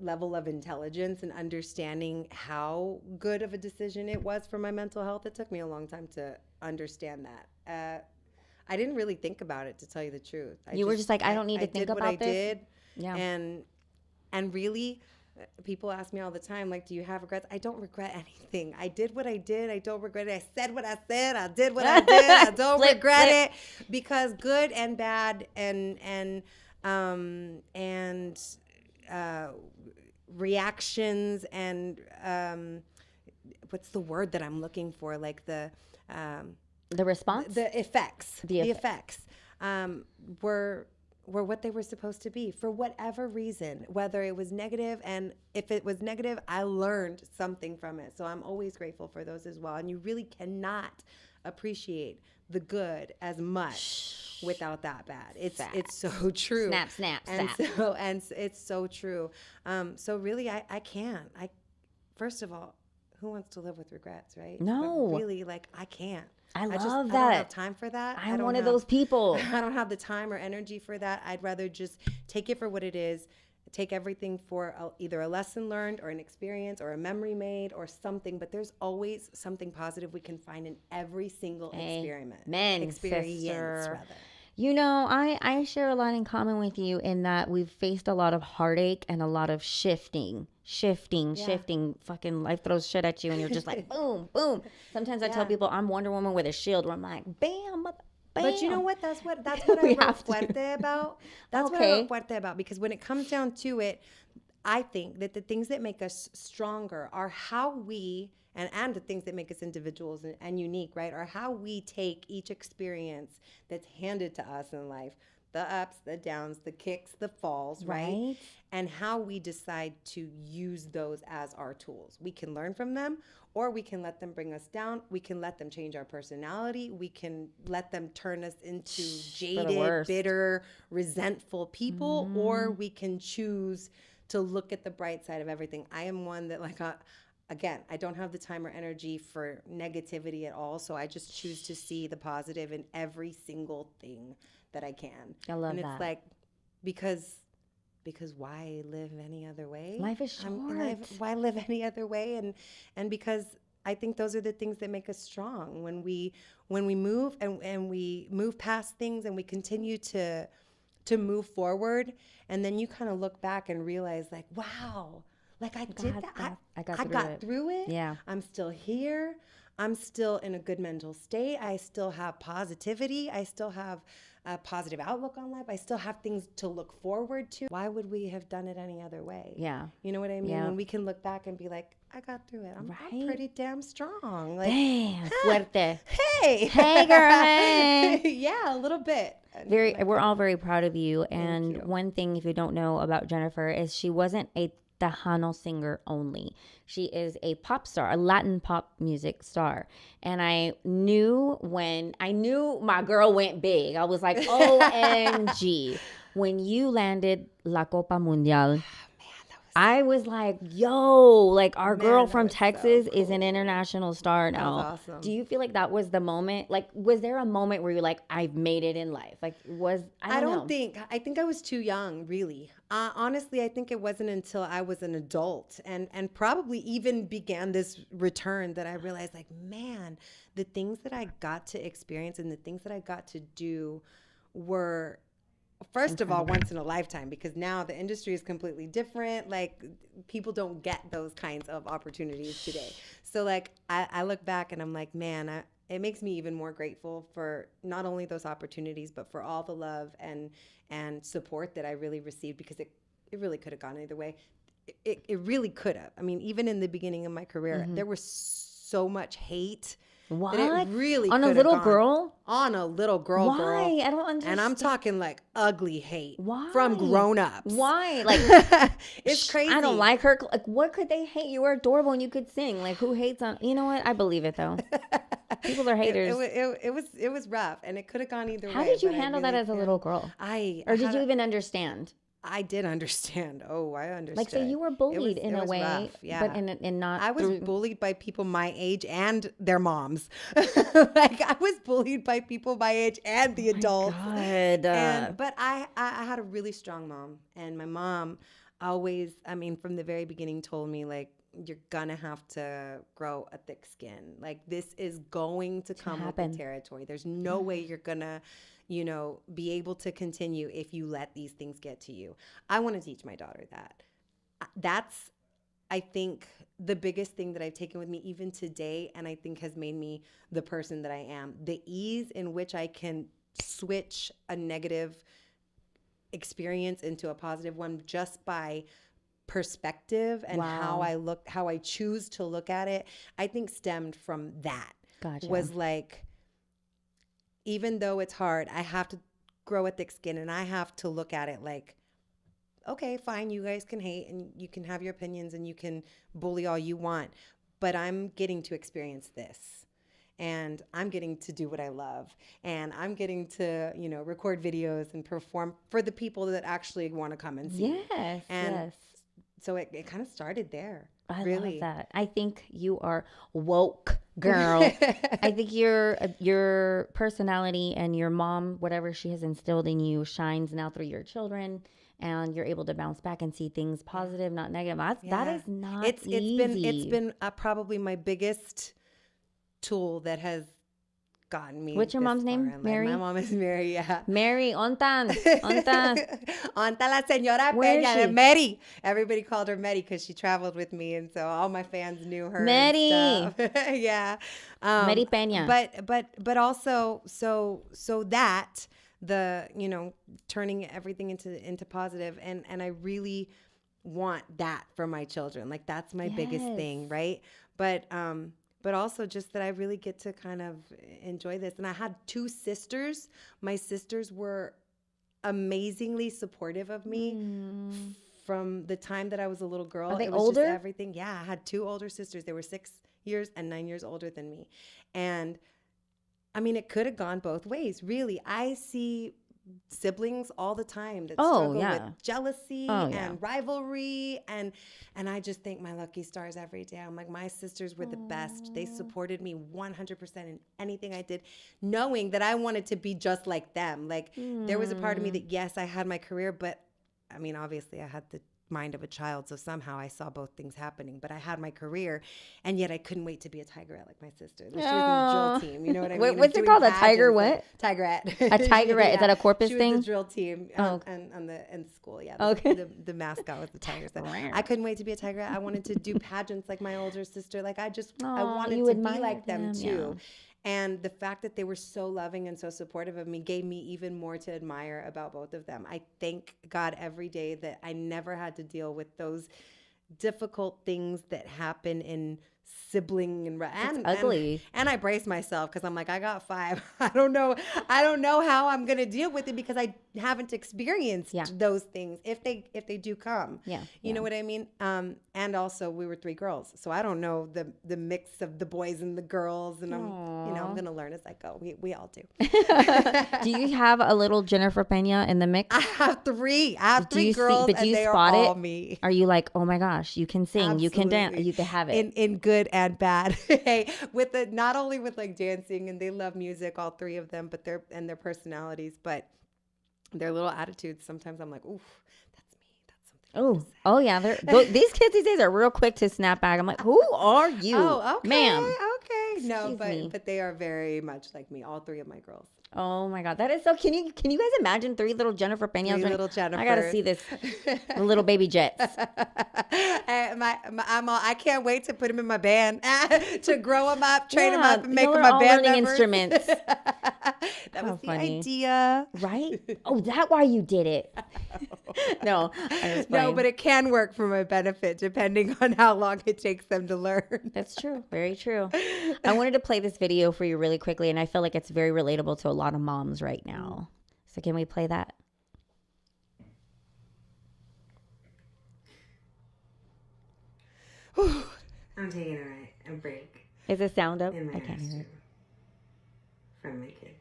S6: level of intelligence and understanding how good of a decision it was for my mental health. It took me a long time to understand that. I didn't really think about it, to tell you the truth.
S1: You were just like, I don't need to think
S6: did what
S1: about
S6: I
S1: this?
S6: did,
S1: Yeah.
S6: and really, people ask me all the time, like, do you have regrets? I don't regret anything. I did what I did. I don't regret it. I said what I said. I did what I did. I don't regret it, because good and bad and reactions and what's the word that I'm looking for? Like the
S1: response?
S6: the effects.
S1: The
S6: effects were what they were supposed to be for whatever reason, whether it was negative. And if it was negative, I learned something from it. So I'm always grateful for those as well. And you really cannot appreciate the good as much without that bad. It's so true.
S1: Snap, snap,
S6: and
S1: snap.
S6: It's so true. So really, I can't. First of all, who wants to live with regrets, right?
S1: No.
S6: But really, like, I can't.
S1: I
S6: I
S1: love
S6: don't
S1: that.
S6: have time for that.
S1: I'm one of those people.
S6: I don't have the time or energy for that. I'd rather just take it for what it is, take everything for either a lesson learned or an experience or a memory made or something. But there's always something positive we can find in every single experiment. Experience,
S1: sister.
S6: rather.
S1: You know, I share a lot in common with you in that we've faced a lot of heartache and a lot of shifting. Fucking life throws shit at you and you're just like, boom, boom. Sometimes I tell people I'm Wonder Woman with a shield where I'm like, bam, bam.
S6: But you know what? That's what I
S1: We
S6: wrote
S1: have to.
S6: Fuerte about. That's what I wrote Fuerte about, because when it comes down to it, I think that the things that make us stronger are how we, and the things that make us individuals and unique, right, are how we take each experience that's handed to us in life, the ups, the downs, the kicks, the falls, right? And how we decide to use those as our tools. We can learn from them, or we can let them bring us down. We can let them change our personality. We can let them turn us into jaded, bitter, resentful people, or we can choose to look at the bright side of everything. I am one that, like, again, I don't have the time or energy for negativity at all, so I just choose to see the positive in every single thing that I can.
S1: I love that.
S6: And it's like, because why live any other way?
S1: Life is short.
S6: Why live any other way? And because I think those are the things that make us strong. When we move and we move past things and we continue to move forward, and then you kind of look back and realize, like, wow, like I did that. I got through it.
S1: Yeah.
S6: I'm still here. I'm still in a good mental state. I still have positivity. I still have a positive outlook on life. I still have things to look forward to. Why would we have done it any other way?
S1: Yeah.
S6: You know what I mean?
S1: Yeah.
S6: When we can look back and be like, I got through it. I'm
S1: Right?
S6: pretty damn strong. Like,
S1: Damn, fuerte.
S6: hey.
S1: Hey, girl, hey.
S6: Yeah, a little bit.
S1: We're all very proud of you. And
S6: you.
S1: one thing, if you don't know about Jennifer, is she wasn't a Tejano singer only. She is a pop star, a Latin pop music star. And I knew my girl went big. I was like, OMG. When you landed La Copa Mundial, I was like, yo, like our girl from Texas is an international star now.
S6: That was awesome.
S1: Do you feel like that was the moment? Like, was there a moment where you're like, I've made it in life? Like, I don't know.
S6: I think I was too young, really. Honestly, I think it wasn't until I was an adult and probably even began this return that I realized, like, man, the things that I got to experience and the things that I got to do were, first of all, once in a lifetime, because now the industry is completely different. Like, people don't get those kinds of opportunities today. So, like, I look back and I'm like, man, it makes me even more grateful for not only those opportunities, but for all the love and support that I really received, because it really could have gone either way. It really could have. I mean, even in the beginning of my career, there was so much hate.
S1: What?
S6: That it really
S1: on a
S6: could have
S1: little
S6: gone
S1: girl?
S6: On a little girl.
S1: Why?
S6: Girl.
S1: I don't understand.
S6: And I'm talking like ugly hate.
S1: Why?
S6: From grown-ups.
S1: Why? Like,
S6: it's crazy.
S1: I don't like her. Like, what could they hate? You were adorable and you could sing. Like, who hates on? You know what? I believe it though. People are haters.
S6: It was rough, and it could have gone either way.
S1: How did you
S6: but
S1: handle that as a little girl? Or did you even understand?
S6: I did understand. Oh, I understood.
S1: Like, so you were bullied in a way,
S6: rough, yeah.
S1: but in not.
S6: I was bullied by people my age and their moms. Like, I was bullied by people my age and the adults.
S1: God.
S6: But I had a really strong mom, and my mom always, I mean, from the very beginning, told me, like, you're gonna have to grow a thick skin. Like, this is going to come with the territory. There's no way you're gonna, be able to continue if you let these things get to you. I want to teach my daughter that. That's, I think, the biggest thing that I've taken with me even today, and I think has made me the person that I am. The ease in which I can switch a negative experience into a positive one just by perspective and how I choose to look at it, I think stemmed from that.
S1: Gotcha.
S6: Was like, even though it's hard, I have to grow a thick skin, and I have to look at it like, okay, fine, you guys can hate and you can have your opinions and you can bully all you want, but I'm getting to experience this. And I'm getting to do what I love. And I'm getting to, record videos and perform for the people that actually want to come and see.
S1: Yes.
S6: So it kind of started there.
S1: I
S6: really
S1: love that. I think you are woke, girl. I think your personality and your mom, whatever she has instilled in you, shines now through your children, and you're able to bounce back and see things positive, not negative. That is not easy.
S6: It's been probably my biggest tool that has gotten me.
S1: What's your mom's name? Mary?
S6: My mom is Mary, yeah.
S1: Mary, ontan.
S6: Onta la señora
S1: Where is
S6: Peña,
S1: she?
S6: Mary. Everybody called her Mary because she traveled with me, and so all my fans knew her.
S1: Mary.
S6: And stuff. Yeah.
S1: Mary Peña.
S6: But also so that the turning everything into positive, and I really want that for my children. Like, that's my biggest thing, right? But also just that I really get to kind of enjoy this. And I had 2 sisters. My sisters were amazingly supportive of me from the time that I was a little girl.
S1: Are they
S6: it was
S1: older?
S6: Just everything. Yeah, I had 2 older sisters. They were 6 years and 9 years older than me. And I mean, it could have gone both ways, really. I see siblings all the time that struggle with jealousy and rivalry, and I just thank my lucky stars every day. I'm like, my sisters were the best. They supported me 100% in anything I did, knowing that I wanted to be just like them. Like, there was a part of me that, yes, I had my career, but I mean, obviously I had the mind of a child, so somehow I saw both things happening. But I had my career, and yet I couldn't wait to be a tigerette like my sister. She was in the drill team, you know what I mean?
S1: What's it called? A tiger what?
S6: Tigerette.
S1: A tigerette. Is that a Corpus
S6: she
S1: thing?
S6: Was the drill team in the school. Yeah. The mascot was the tiger. So I couldn't wait to be a tigerette. I wanted to do pageants like my older sister. Like, I wanted to be like them too.
S1: Yeah.
S6: And the fact that they were so loving and so supportive of me gave me even more to admire about both of them. I thank God every day that I never had to deal with those difficult things that happen in sibling and
S1: ugly.
S6: And I brace myself because I'm like, I got 5. I don't know how I'm gonna deal with it because I haven't experienced those things if they do come. You know what I mean? And also we were 3 girls, so I don't know the mix of the boys and the girls, and I'm gonna learn as I go. We all do.
S1: Do you have a little Jennifer Pena in the mix?
S6: I have 3. I have 3 girls,
S1: but do
S6: and
S1: you
S6: they
S1: spot
S6: are all
S1: it?
S6: me.
S1: Are you like, oh my gosh, you can sing, you can dance, you can have it
S6: in good and bad. Hey, not only with like dancing, and they love music, all 3 of them, but their personalities, but their little attitudes. Sometimes I'm like, oof, that's me. That's something.
S1: Oh yeah. These kids these days are real quick to snap back. I'm like, who are you, ma'am?
S6: Okay, no,
S1: Excuse me.
S6: but they are very much like me. All 3 of my girls.
S1: Oh my God, that is so. Can you guys imagine 3 little Jennifer Penas?
S6: 3 little Jennifers.
S1: I gotta see this. The little baby jets.
S6: I can't wait to put them in my band, to grow them up, train them up, and make them
S1: they're
S6: my
S1: all
S6: band
S1: learning
S6: members.
S1: instruments.
S6: That was the
S1: funny.
S6: idea.
S1: Right? Oh, that's why you did it. No,
S6: but it can work for my benefit depending on how long it takes them to learn.
S1: That's true. Very true. I wanted to play this video for you really quickly, and I feel like it's very relatable to a lot of moms right now. So can we play that?
S6: I'm taking a break
S1: Is the sound up?
S6: in my
S1: I can't hear it.
S6: from my kids.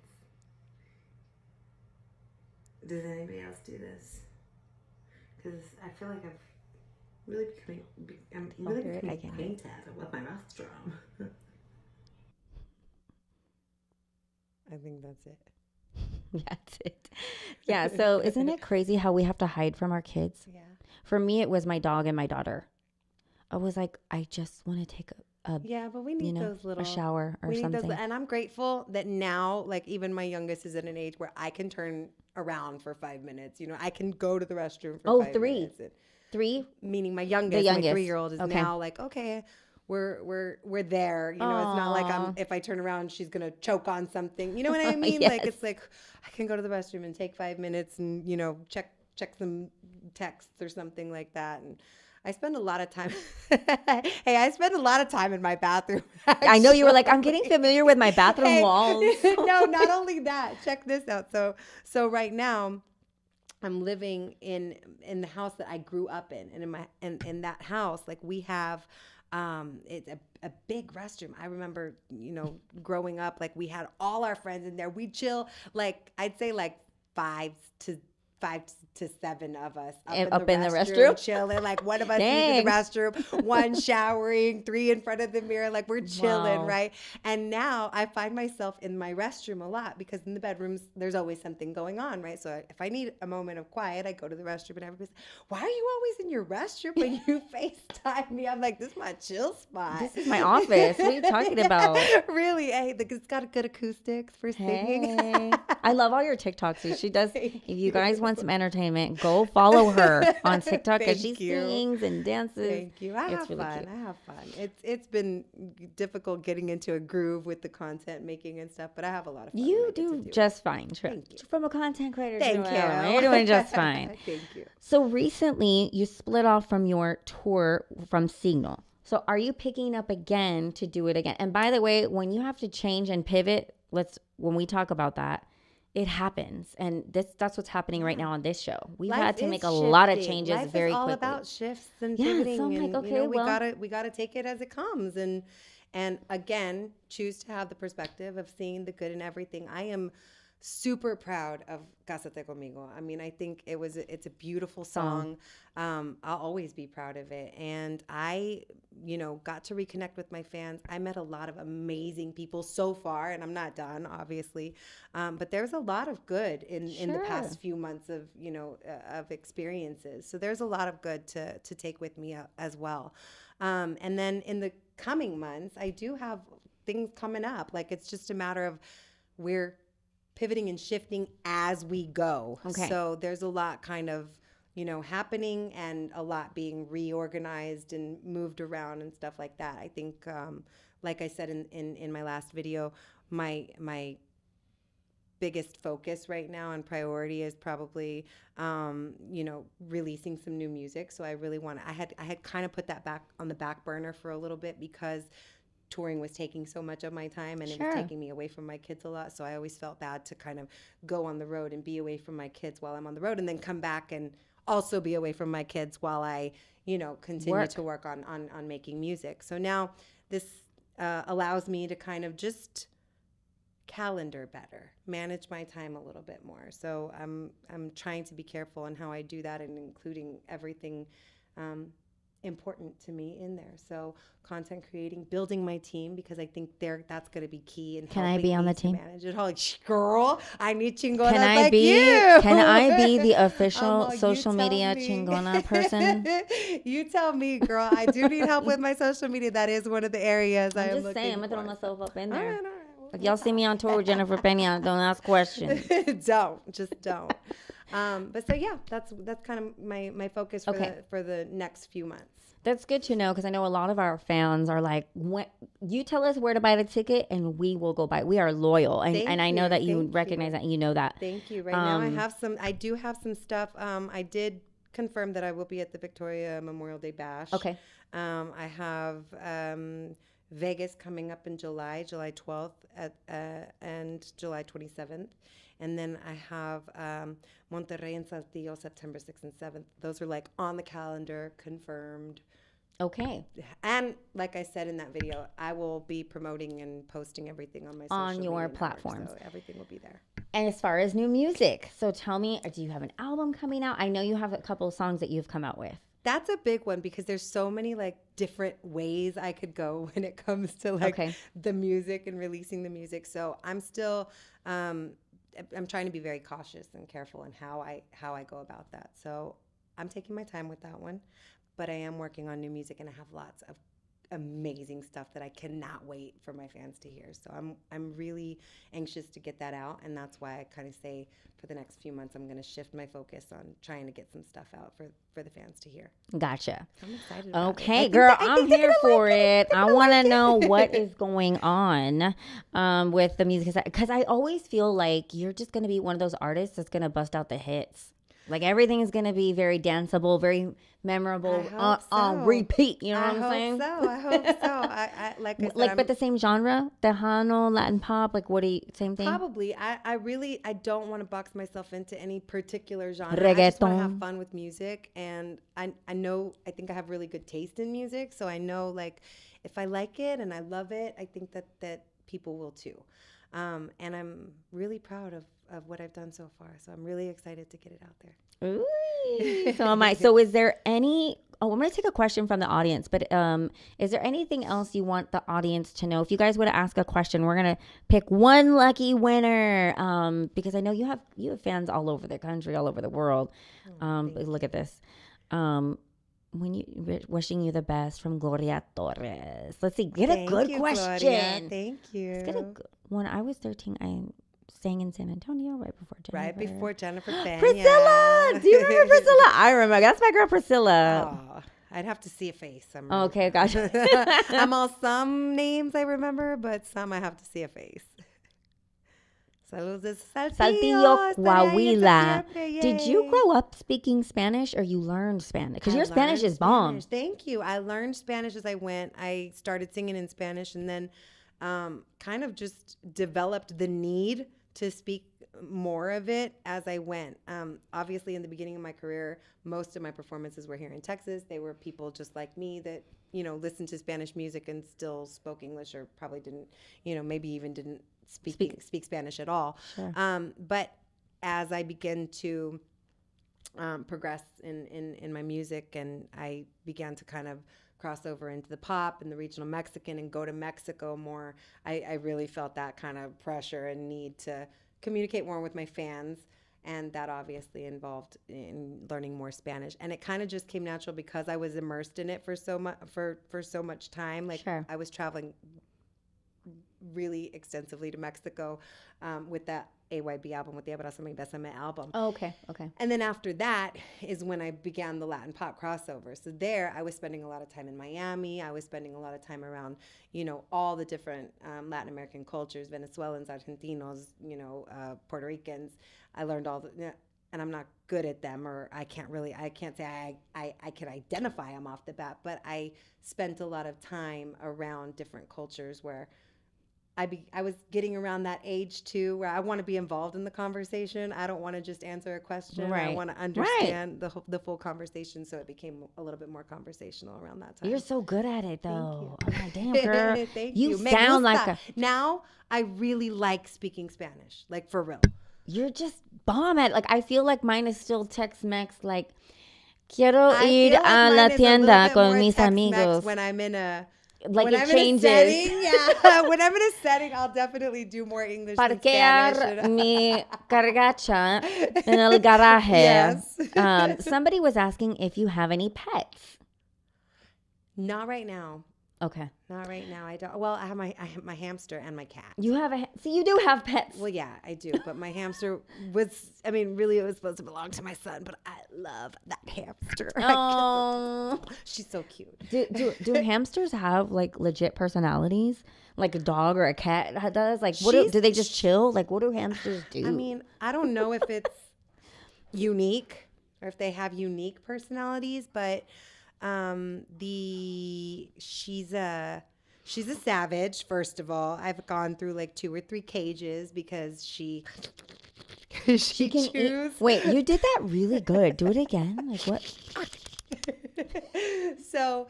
S6: Does anybody else do this? Because I feel like I'm really becoming
S1: I can't hear it.
S6: painted with my mouth drum. I think that's it.
S1: That's it. Yeah. So isn't it crazy how we have to hide from our kids?
S6: Yeah.
S1: For me, it was my dog and my daughter. I was like, I just want to take a
S6: But we need those little
S1: a shower or
S6: we need
S1: something.
S6: those, and I'm grateful that now, like, even my youngest is at an age where I can turn around for 5 minutes. You know, I can go to the restroom for 5
S1: 3.
S6: minutes.
S1: 3?
S6: Meaning my youngest, my 3-year-old is now like, okay, we're there. You know, it's not like if I turn around, she's gonna choke on something. You know what I mean?
S1: Yes.
S6: Like, it's like I can go to the restroom and take 5 minutes and, you know, check some texts or something like that. And I spend a lot of time. I spend a lot of time in my bathroom. Actually.
S1: I know you were like, I'm getting familiar with my bathroom walls.
S6: No, not only that. Check this out. So right now, I'm living in the house that I grew up in, and in that house, like, we have it's a big restroom. I remember, you know, growing up, like, we had all our friends in there. We chill, like, I'd say like 5 to 7 of us up in the restroom, chilling. Like, one of us using the restroom, one showering, 3 in front of the mirror. Like, we're chilling, right? And now I find myself in my restroom a lot because in the bedrooms there's always something going on, right? So if I need a moment of quiet, I go to the restroom, and everybody's, why are you always in your restroom when you FaceTime me? I'm like, this is my chill spot.
S1: This is my office. What are you talking about?
S6: Really? Hey, it's got good acoustics for singing.
S1: Hey. I love all your TikToks. She does. If you guys want some entertainment, go follow her on TikTok because she sings and dances.
S6: Thank you. I have fun. It's been difficult getting into a groove with the content making and stuff, but I have a lot of fun.
S1: You do just fine.
S6: Thank you.
S1: From a content creator.
S6: Thank you.
S1: You're doing just fine.
S6: Thank you.
S1: So recently, you split off from your tour from Signal. So are you picking up again to do it again? And by the way, when you have to change and pivot, when we talk about that, it happens, and that's what's happening right now on this show. We've had to make a lot of changes very quickly.
S6: Life is all about shifts and pivoting,
S1: so I'm
S6: and
S1: like, okay,
S6: you know, we gotta take it as it comes, and again, choose to have the perspective of seeing the good in everything. I am super proud of Cásate Conmigo. I mean, I think it's a beautiful song. I'll always be proud of it. And I, you know, got to reconnect with my fans. I met a lot of amazing people so far, and I'm not done, obviously. But there's a lot of good in the past few months of, you know, of experiences. So there's a lot of good to take with me as well. And then in the coming months, I do have things coming up. Like, it's just a matter of we're pivoting and shifting as we go.
S1: Okay.
S6: So there's a lot kind of, you know, happening, and a lot being reorganized and moved around and stuff like that. I think, like I said in my last video, my biggest focus right now and priority is probably, releasing some new music. So I really I had kind of put that back on the back burner for a little bit because touring was taking so much of my time and it was taking me away from my kids a lot. So I always felt bad to kind of go on the road and be away from my kids while I'm on the road and then come back and also be away from my kids while I, continue to work on making music. So now this allows me to kind of just calendar better, manage my time a little bit more. So I'm trying to be careful on how I do that and including everything important to me in there. So content creating, building my team, because I think that's going to be key in
S1: Can I be on the team?
S6: Manage it all. Like, girl, I need chingonas
S1: Can I
S6: like
S1: be?
S6: you.
S1: Can I be the official social media chingona person?
S6: You tell me, girl. I do need help with my social media. That is one of the areas I am
S1: just
S6: looking
S1: saying, I'm gonna throw
S6: for.
S1: myself up in there.
S6: All right.
S1: If y'all see me on tour with Jennifer Pena, don't ask questions.
S6: Just don't. But so yeah, that's kind of my focus for the next few months.
S1: That's good to know because I know a lot of our fans are like, when you tell us where to buy the ticket and we will go buy. We are loyal, and I know that you recognize that and you know that.
S6: Thank you. Right now I do have some stuff. I did confirm that I will be at the Victoria Memorial Day Bash.
S1: Okay.
S6: I have Vegas coming up in July 12th and July 27th. And then I have Monterrey and Saltillo September 6th and 7th. Those are like on the calendar, confirmed.
S1: Okay.
S6: And like I said in that video, I will be promoting and posting everything on my social media network,
S1: platforms.
S6: so everything will be there.
S1: And as far as new music, so tell me, do you have an album coming out? I know you have a couple of songs that you've come out with.
S6: That's a big one because there's so many like different ways I could go when it comes to like the music and releasing the music. So I'm still I'm trying to be very cautious and careful in how I go about that. So I'm taking my time with that one, but I am working on new music and I have lots of amazing stuff that I cannot wait for my fans to hear. So I'm really anxious to get that out, and that's why I kind of say for the next few months I'm going to shift my focus on trying to get some stuff out for the fans to hear.
S1: Gotcha.
S6: I'm excited about
S1: okay,
S6: it.
S1: girl, I'm here for it. I want to know what is going on with the music, because I always feel like you're just going to be one of those artists that's going to bust out the hits. Like everything is going to be very danceable, very memorable, on repeat. You know what I'm saying?
S6: I hope so. I like I said,
S1: but the same genre, Tejano, Latin pop. Like, what do you? Same thing.
S6: Probably. I don't want to box myself into any particular genre.
S1: Reggaeton.
S6: I just want to have fun with music, and I think I have really good taste in music, so I know like if I like it and I love it, I think that people will too. And I'm really proud of what I've done so far. So I'm really excited to get it out there.
S1: Ooh, so am I. So is there any, I'm going to take a question from the audience, but is there anything else you want the audience to know? If you guys would ask a question, we're going to pick one lucky winner because I know you have fans all over the country, all over the world. Look at this. Wishing you the best from Gloria Torres. Let's see. Get a good question.
S6: Gloria. Thank you.
S1: Let's get a good. When I was 13, I sang in San Antonio right before Jennifer.
S6: Right before Jennifer Pena.
S1: Priscilla! Do you remember Priscilla? I remember. That's my girl Priscilla.
S6: Oh, I'd have to see a face.
S1: Okay, gotcha.
S6: I'm all some names I remember, but some I have to see a face. Saludos de
S1: Saltillo, Coahuila. Did you grow up speaking Spanish or you learned Spanish? Because your Spanish is bomb.
S6: Thank you. I learned Spanish as I went. I started singing in Spanish and then kind of just developed the need to speak more of it as I went. Obviously, in the beginning of my career, most of my performances were here in Texas. They were people just like me that, listened to Spanish music and still spoke English or probably didn't, maybe even didn't speak Spanish at all. Sure. But as I began to progress in my music and I began to kind of cross over into the pop and the regional Mexican and go to Mexico more, I really felt that kind of pressure and need to communicate more with my fans, and that obviously involved in learning more Spanish. And it kind of just came natural because I was immersed in it for so much time. Like sure. I was traveling really extensively to Mexico with that AYB album, with the Abrázame Bésame album.
S1: Oh, okay.
S6: And then after that is when I began the Latin pop crossover. So there I was spending a lot of time in Miami. I was spending a lot of time around, all the different Latin American cultures, Venezuelans, Argentinos, Puerto Ricans. I learned all the, and I'm not good at them, or I can't say I can identify them off the bat, but I spent a lot of time around different cultures where I was getting around that age too, where I want to be involved in the conversation. I don't want to just answer a question.
S1: Right.
S6: I want to understand the full conversation. So it became a little bit more conversational around that time.
S1: You're so good at it, though.
S6: Thank
S1: Oh my damn, girl.
S6: Thank
S1: you
S6: you. Me
S1: sound
S6: gusta.
S1: like a.
S6: Now I really like speaking Spanish, like for real.
S1: You're just bomb at. Like I feel like mine is still Tex-Mex. Like quiero ir a la tienda con mis amigos.
S6: When I'm in a
S1: Like
S6: when
S1: it
S6: I'm
S1: changes.
S6: in a setting, yeah. When I'm in a setting, I'll definitely do more English than
S1: Parquear
S6: Spanish.
S1: mi cargacha en el garaje.
S6: Yes.
S1: Somebody was asking if you have any pets.
S6: Not right now.
S1: Okay.
S6: Not right now. I don't. Well, I have my hamster and my cat.
S1: You have so you do have pets.
S6: Well, yeah, I do. But my hamster really it was supposed to belong to my son, but I love that hamster.
S1: Oh.
S6: She's so cute.
S1: Do hamsters have like legit personalities? Like a dog or a cat does? Like do they just chill? Like what do hamsters do?
S6: I mean, I don't know if it's unique or if they have unique personalities, but she's a savage. First of all, I've gone through like 2 or 3 cages because she
S1: can
S6: chews.
S1: eat. Wait, you did that really good. Do it again. Like what?
S6: So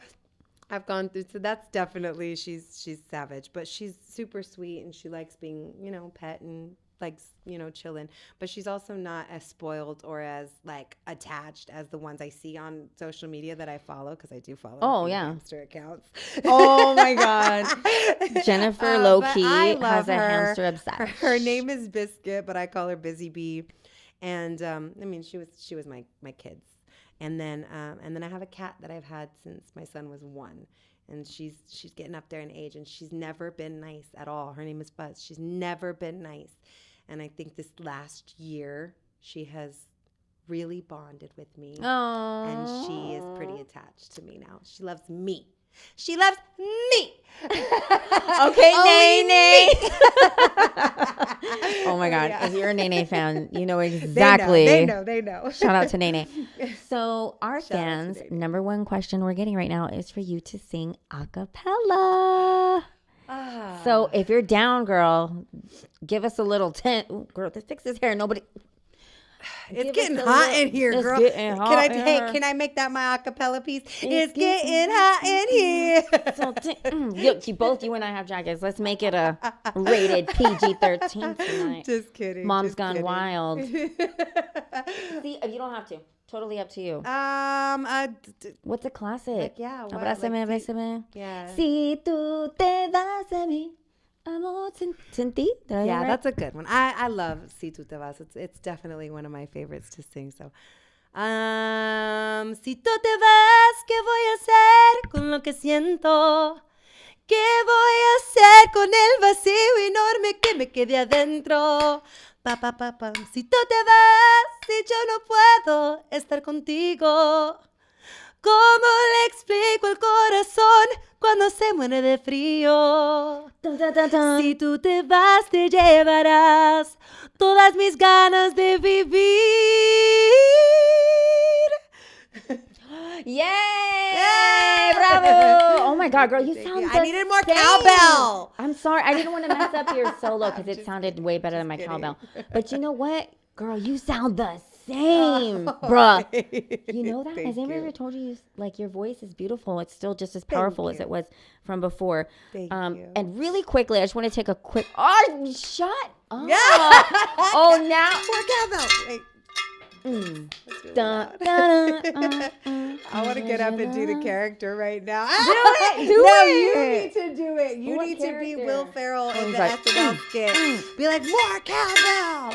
S6: I've gone through. So that's definitely she's savage, but she's super sweet and she likes being pet and likes chilling. But she's also not as spoiled or as like attached as the ones I see on social media that I follow, because I do follow.
S1: Oh, yeah.
S6: Hamster accounts.
S1: Oh my God. Jennifer low
S6: But
S1: key
S6: I love
S1: has a
S6: her.
S1: hamster obsession.
S6: Her name is Biscuit, but I call her Busy Bee. And I mean, she was my kids. And then I have a cat that I've had since my son was 1. And she's getting up there in age, and she's never been nice at all. Her name is Buzz. She's never been nice. And I think this last year she has really bonded with me.
S1: Oh.
S6: And she is pretty attached to me now. She loves me. She loves me.
S1: Okay, Nene. Oh my God.
S6: Yeah.
S1: If you're a Nene fan, you know exactly.
S6: They know.
S1: Shout out to Nene. So our
S6: Shout out to
S1: fans,
S6: Nene.
S1: number one question we're getting right now is for you to sing a cappella. So if you're down, girl, give us a little tent. Ooh, girl, fix this hair. Nobody.
S6: It's
S1: Give
S6: getting
S1: us a
S6: hot
S1: little-
S6: in here,
S1: it's
S6: girl.
S1: getting hot in here.
S6: Can I make that my acapella piece?
S1: getting
S6: It's getting hot in here.
S1: So both you and I have jackets. Let's make it a rated PG-13 tonight.
S6: Just kidding.
S1: Mom's
S6: just
S1: gone
S6: kidding.
S1: wild. See, you don't have to. Totally up to you. What's a classic?
S6: yeah, what,
S1: Abrázame,
S6: like,
S1: bésame.
S6: Yeah.
S1: Si tú te vas de mí, amor sin ti. Did I do it
S6: Yeah,
S1: right?
S6: that's a good one. I love Si Tu Te Vas. It's definitely one of my favorites to sing. So, si tú te vas, ¿qué voy a hacer con lo que siento? ¿Qué voy a hacer con el vacío enorme que me quede adentro? Pa, pa, pa, pa. Si tú te vas, si yo no puedo estar contigo. ¿Cómo le explico al corazón cuando se muere de frío?
S1: Dun, dun, dun, dun.
S6: Si tú te vas, te llevarás todas mis ganas de vivir.
S1: Yay! Bravo! Oh my God, girl, you sound
S6: you.
S1: the
S6: I needed more
S1: same.
S6: cowbell.
S1: I'm sorry. I didn't want to mess up your solo because it sounded way better than my cowbell. But you know what? Girl, you sound the same, bruh. You know that? Has anybody ever told you, like, your voice is beautiful? It's still just as powerful as it was from before.
S6: Thank you.
S1: And really quickly, I just want to take a quick... Oh, shut up.
S6: Yeah.
S1: Oh, now...
S6: More cowbell. Wait. That's really
S1: Dun,
S6: loud.
S1: dun, dun,
S6: I want to get up and do the character right now.
S1: Do it.
S6: No, you need to do it. You
S1: What
S6: need to be
S1: character?
S6: Will Ferrell in
S1: he's
S6: the
S1: like,
S6: SNL skit. Be like, more cowbell.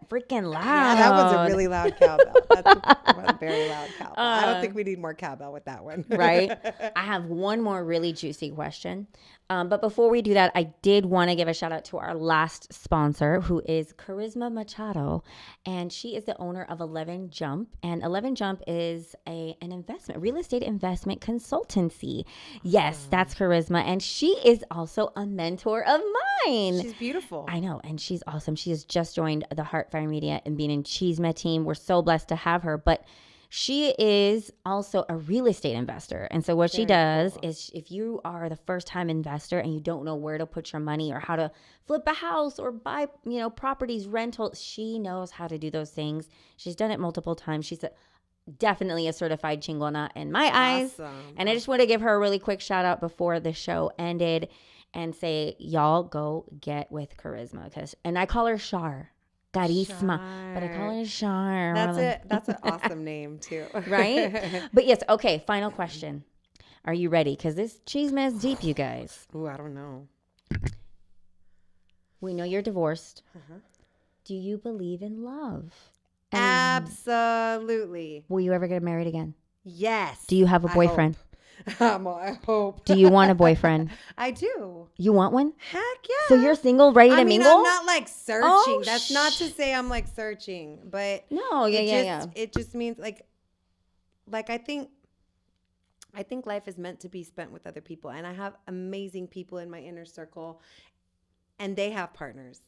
S1: freaking loud.
S6: Yeah, that was a really loud cowbell. That's a very loud cowbell. I don't think we need more cowbell with that one.
S1: Right? I have one more really juicy question. But before we do that, I did want to give a shout out to our last sponsor, who is Charisma Machado. And she is the owner of 11 Jump. And 11 Jump is an investment, real estate investment consultancy. Yes, that's Charisma. And she is also a mentor of mine.
S6: She's beautiful.
S1: I know. And she's awesome. She has just joined the Heartfire Media and Bean and Cheesemeh team. We're so blessed to have her. But she is also a real estate investor. And so what she does is, if you are the first time investor and you don't know where to put your money or how to flip a house or buy, properties, rentals, she knows how to do those things. She's done it multiple times. She's definitely a certified chingona in my eyes. And I just want to give her a really quick shout out before the show ended and say, y'all go get with Charisma. And I call her Shar. Charisma, but I call her Shar.
S6: That's an awesome name too.
S1: Right? But yes, okay, final question. Are you ready? Because this Cheesemeh is deep, you guys.
S6: Ooh, I don't know.
S1: We know you're divorced. Do you believe in love?
S6: Absolutely.
S1: Will you ever get married again?
S6: Yes.
S1: Do you have a boyfriend?
S6: I hope.
S1: Do you want a boyfriend?
S6: I do.
S1: You want one?
S6: Heck yeah.
S1: So you're single, ready to mingle?
S6: I'm not like searching.
S1: Oh,
S6: That's not to say I'm like searching, but
S1: no,
S6: It just means like I think life is meant to be spent with other people, and I have amazing people in my inner circle, and they have partners.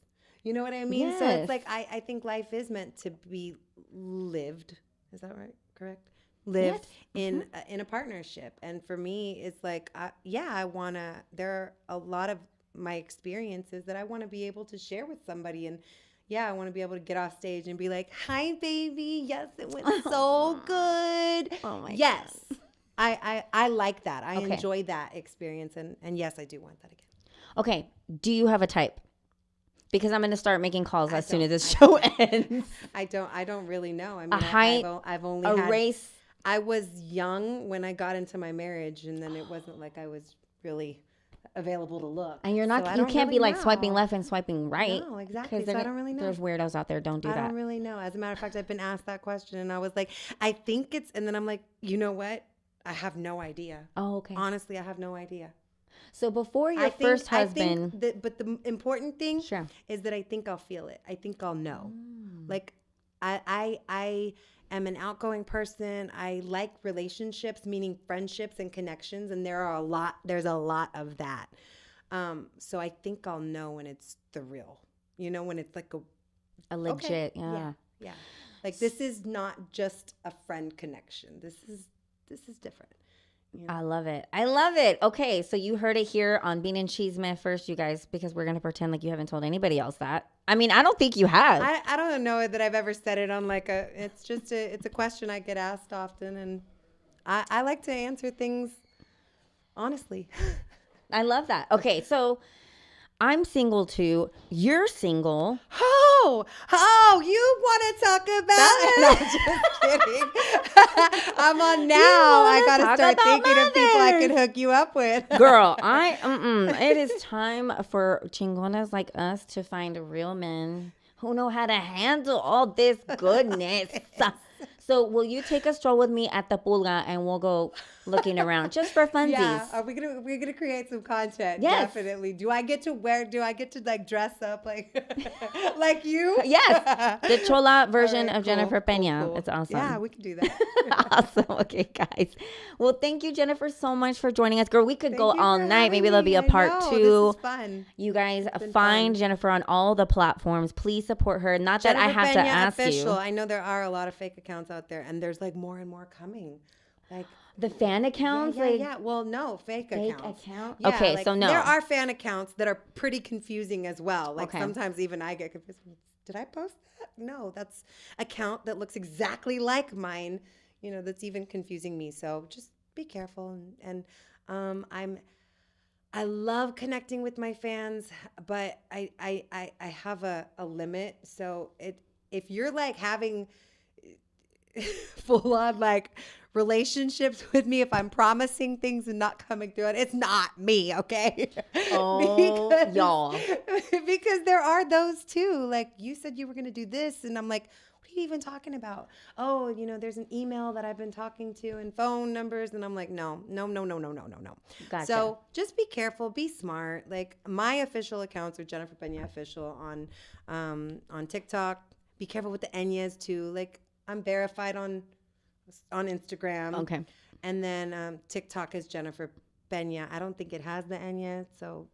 S6: You know what I mean?
S1: Yes.
S6: So it's like I think life is meant to be lived. Is that right? Correct? Lived in a partnership. And for me, it's like, I want to, there are a lot of my experiences that I want to be able to share with somebody. And I want to be able to get off stage and be like, hi, baby. Yes, it went so good.
S1: Oh my
S6: yes. I like that. I enjoy that experience. And yes, I do want that again.
S1: Okay. Do you have a type? Because I'm going to start making calls as soon as this show ends.
S6: I don't really know. I mean,
S1: a height,
S6: I've only
S1: a
S6: had
S1: race.
S6: I was young when I got into my marriage, and then it wasn't like I was really available to look.
S1: And you're not,
S6: so
S1: you can't
S6: really
S1: be like
S6: know.
S1: swiping left and swiping right.
S6: No, exactly. So I don't really know.
S1: There's weirdos out there. Don't do that.
S6: I don't really know. As a matter of fact, I've been asked that question, and I was like, I think it's, and then I'm like, you know what? I have no idea.
S1: Oh, okay.
S6: Honestly, I have no idea.
S1: So before your first husband.
S6: But the important thing
S1: Sure.
S6: is that I think I'll feel it. I think I'll know. Like, I am an outgoing person. I like relationships, meaning friendships and connections, and there's a lot of that. So I think I'll know when it's the real, when it's like
S1: a legit,
S6: yeah. Like, this is not just a friend connection. This is different.
S1: I love it. I love it. Okay, so you heard it here on Bean and Cheesemeh first, you guys, because we're going to pretend like you haven't told anybody else that. I mean, I don't think you have.
S6: I don't know that I've ever said it on it's a question I get asked often, and I like to answer things honestly.
S1: I love that. Okay, so I'm single too. You're single.
S6: Oh, you want to talk about it? No, just kidding. I'm on now. I got to start thinking of people I could hook you up with.
S1: Girl, it is time for chingonas like us to find real men who know how to handle all this goodness. So will you take a stroll with me at the pulga and we'll go looking around just for funsies?
S6: Yeah, we're gonna create some content.
S1: Yes.
S6: Definitely. Do I get to like dress up like like you?
S1: Yes. The chola version
S6: Right,
S1: of Jennifer Peña.
S6: cool.
S1: It's awesome.
S6: Yeah, we can do that.
S1: Awesome. Okay, guys. Well, thank you, Jennifer, so much for joining us. Girl, we could go
S6: Thank you
S1: all
S6: for
S1: night. Maybe
S6: having
S1: there'll be a
S6: me.
S1: part
S6: I know,
S1: two.
S6: This is fun.
S1: You guys
S6: been
S1: find
S6: fun.
S1: Jennifer on all the platforms. Please support her. Not that I
S6: Jennifer
S1: have to
S6: Peña
S1: ask
S6: official.
S1: you.
S6: I know there are a lot of fake accounts out there, and there's like more and more coming. Like
S1: The fan accounts?
S6: yeah. Well, no, fake accounts.
S1: account?
S6: Yeah,
S1: Okay,
S6: like,
S1: so no.
S6: There are fan accounts that are pretty confusing as well. Like
S1: Okay.
S6: sometimes even I get confused. Did I post that? No, that's account that looks exactly like mine. That's even confusing me. So just be careful. And I love connecting with my fans, but I have a limit. So if you're like having full on like relationships with me if I'm promising things and not coming through it. It's not me, okay?
S1: Oh, y'all.
S6: Because there are those too. Like, you said you were going to do this, and I'm like, what are you even talking about? Oh, there's an email that I've been talking to and phone numbers, and I'm like, no.
S1: Gotcha.
S6: So just be careful, be smart. Like, my official accounts are Jennifer Pena Official on TikTok. Be careful with the Enyas too. Like, I'm verified on Instagram.
S1: Okay.
S6: And then TikTok is Jennifer Pena. I don't think it has the Enya, so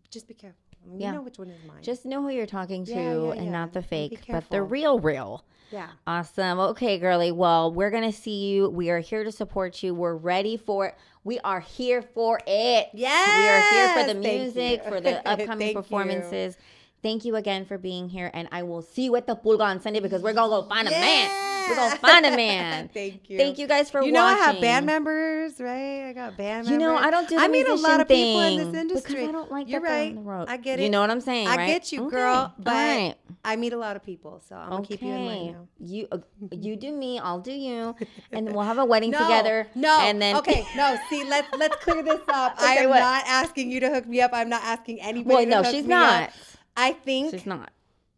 S6: just be careful. I mean,
S1: Yeah.
S6: You know which one is mine.
S1: Just know who you're talking to and not the
S6: Be
S1: fake, but the
S6: careful.
S1: real.
S6: Yeah.
S1: Awesome. Okay, girly. Well, we're going to see you. We are here to support you. We're ready for it. We are here for it.
S6: Yes.
S1: We are here for the
S6: Thank
S1: music,
S6: you.
S1: for the upcoming
S6: Thank you.
S1: performances. Thank you again for being here. And I will see you at the Pulga on Sunday because we're going to go find a man. We're going to find a man.
S6: Thank you.
S1: Thank you guys for watching.
S6: I have band members, right? I got band members.
S1: I don't do the
S6: I meet a
S1: musician
S6: lot of people in
S1: thing
S6: this industry.
S1: because I don't like
S6: You're
S1: that they're
S6: right.
S1: on the road.
S6: I get it.
S1: You know what I'm saying, right?
S6: I get you,
S1: Okay.
S6: girl. But
S1: All right.
S6: I meet a lot of people, so I'm gonna keep you in mind now.
S1: You do me, I'll do you, and then we'll have a wedding together.
S6: No.
S1: And then
S6: See, let's clear this up. I
S1: Okay,
S6: am
S1: what?
S6: not asking you to hook me up. I'm not asking anybody.
S1: Well,
S6: to
S1: no,
S6: hook
S1: she's
S6: me
S1: not.
S6: Up. I think
S1: she's not.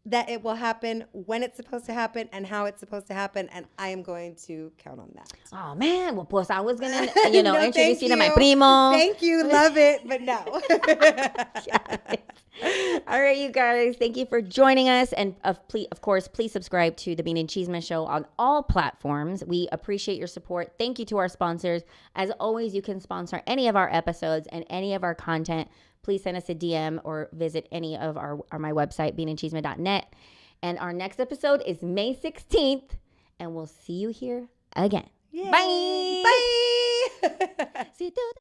S6: that it will happen when it's supposed to happen and how it's supposed to happen, and I am going to count on that.
S1: Oh man, well, pues I was gonna,
S6: No,
S1: introduce
S6: thank
S1: you to my primo.
S6: Thank you, love it, but no.
S1: All right, you guys, thank you for joining us, and of course, please subscribe to the Bean and Cheeseman Show on all platforms. We appreciate your support. Thank you to our sponsors. As always, you can sponsor any of our episodes and any of our content. Please send us a DM or visit any of my website, beanandcheeseman.net. And our next episode is May 16th, and we'll see you here again.
S6: Yay.
S1: Bye.
S6: Bye.
S1: See you.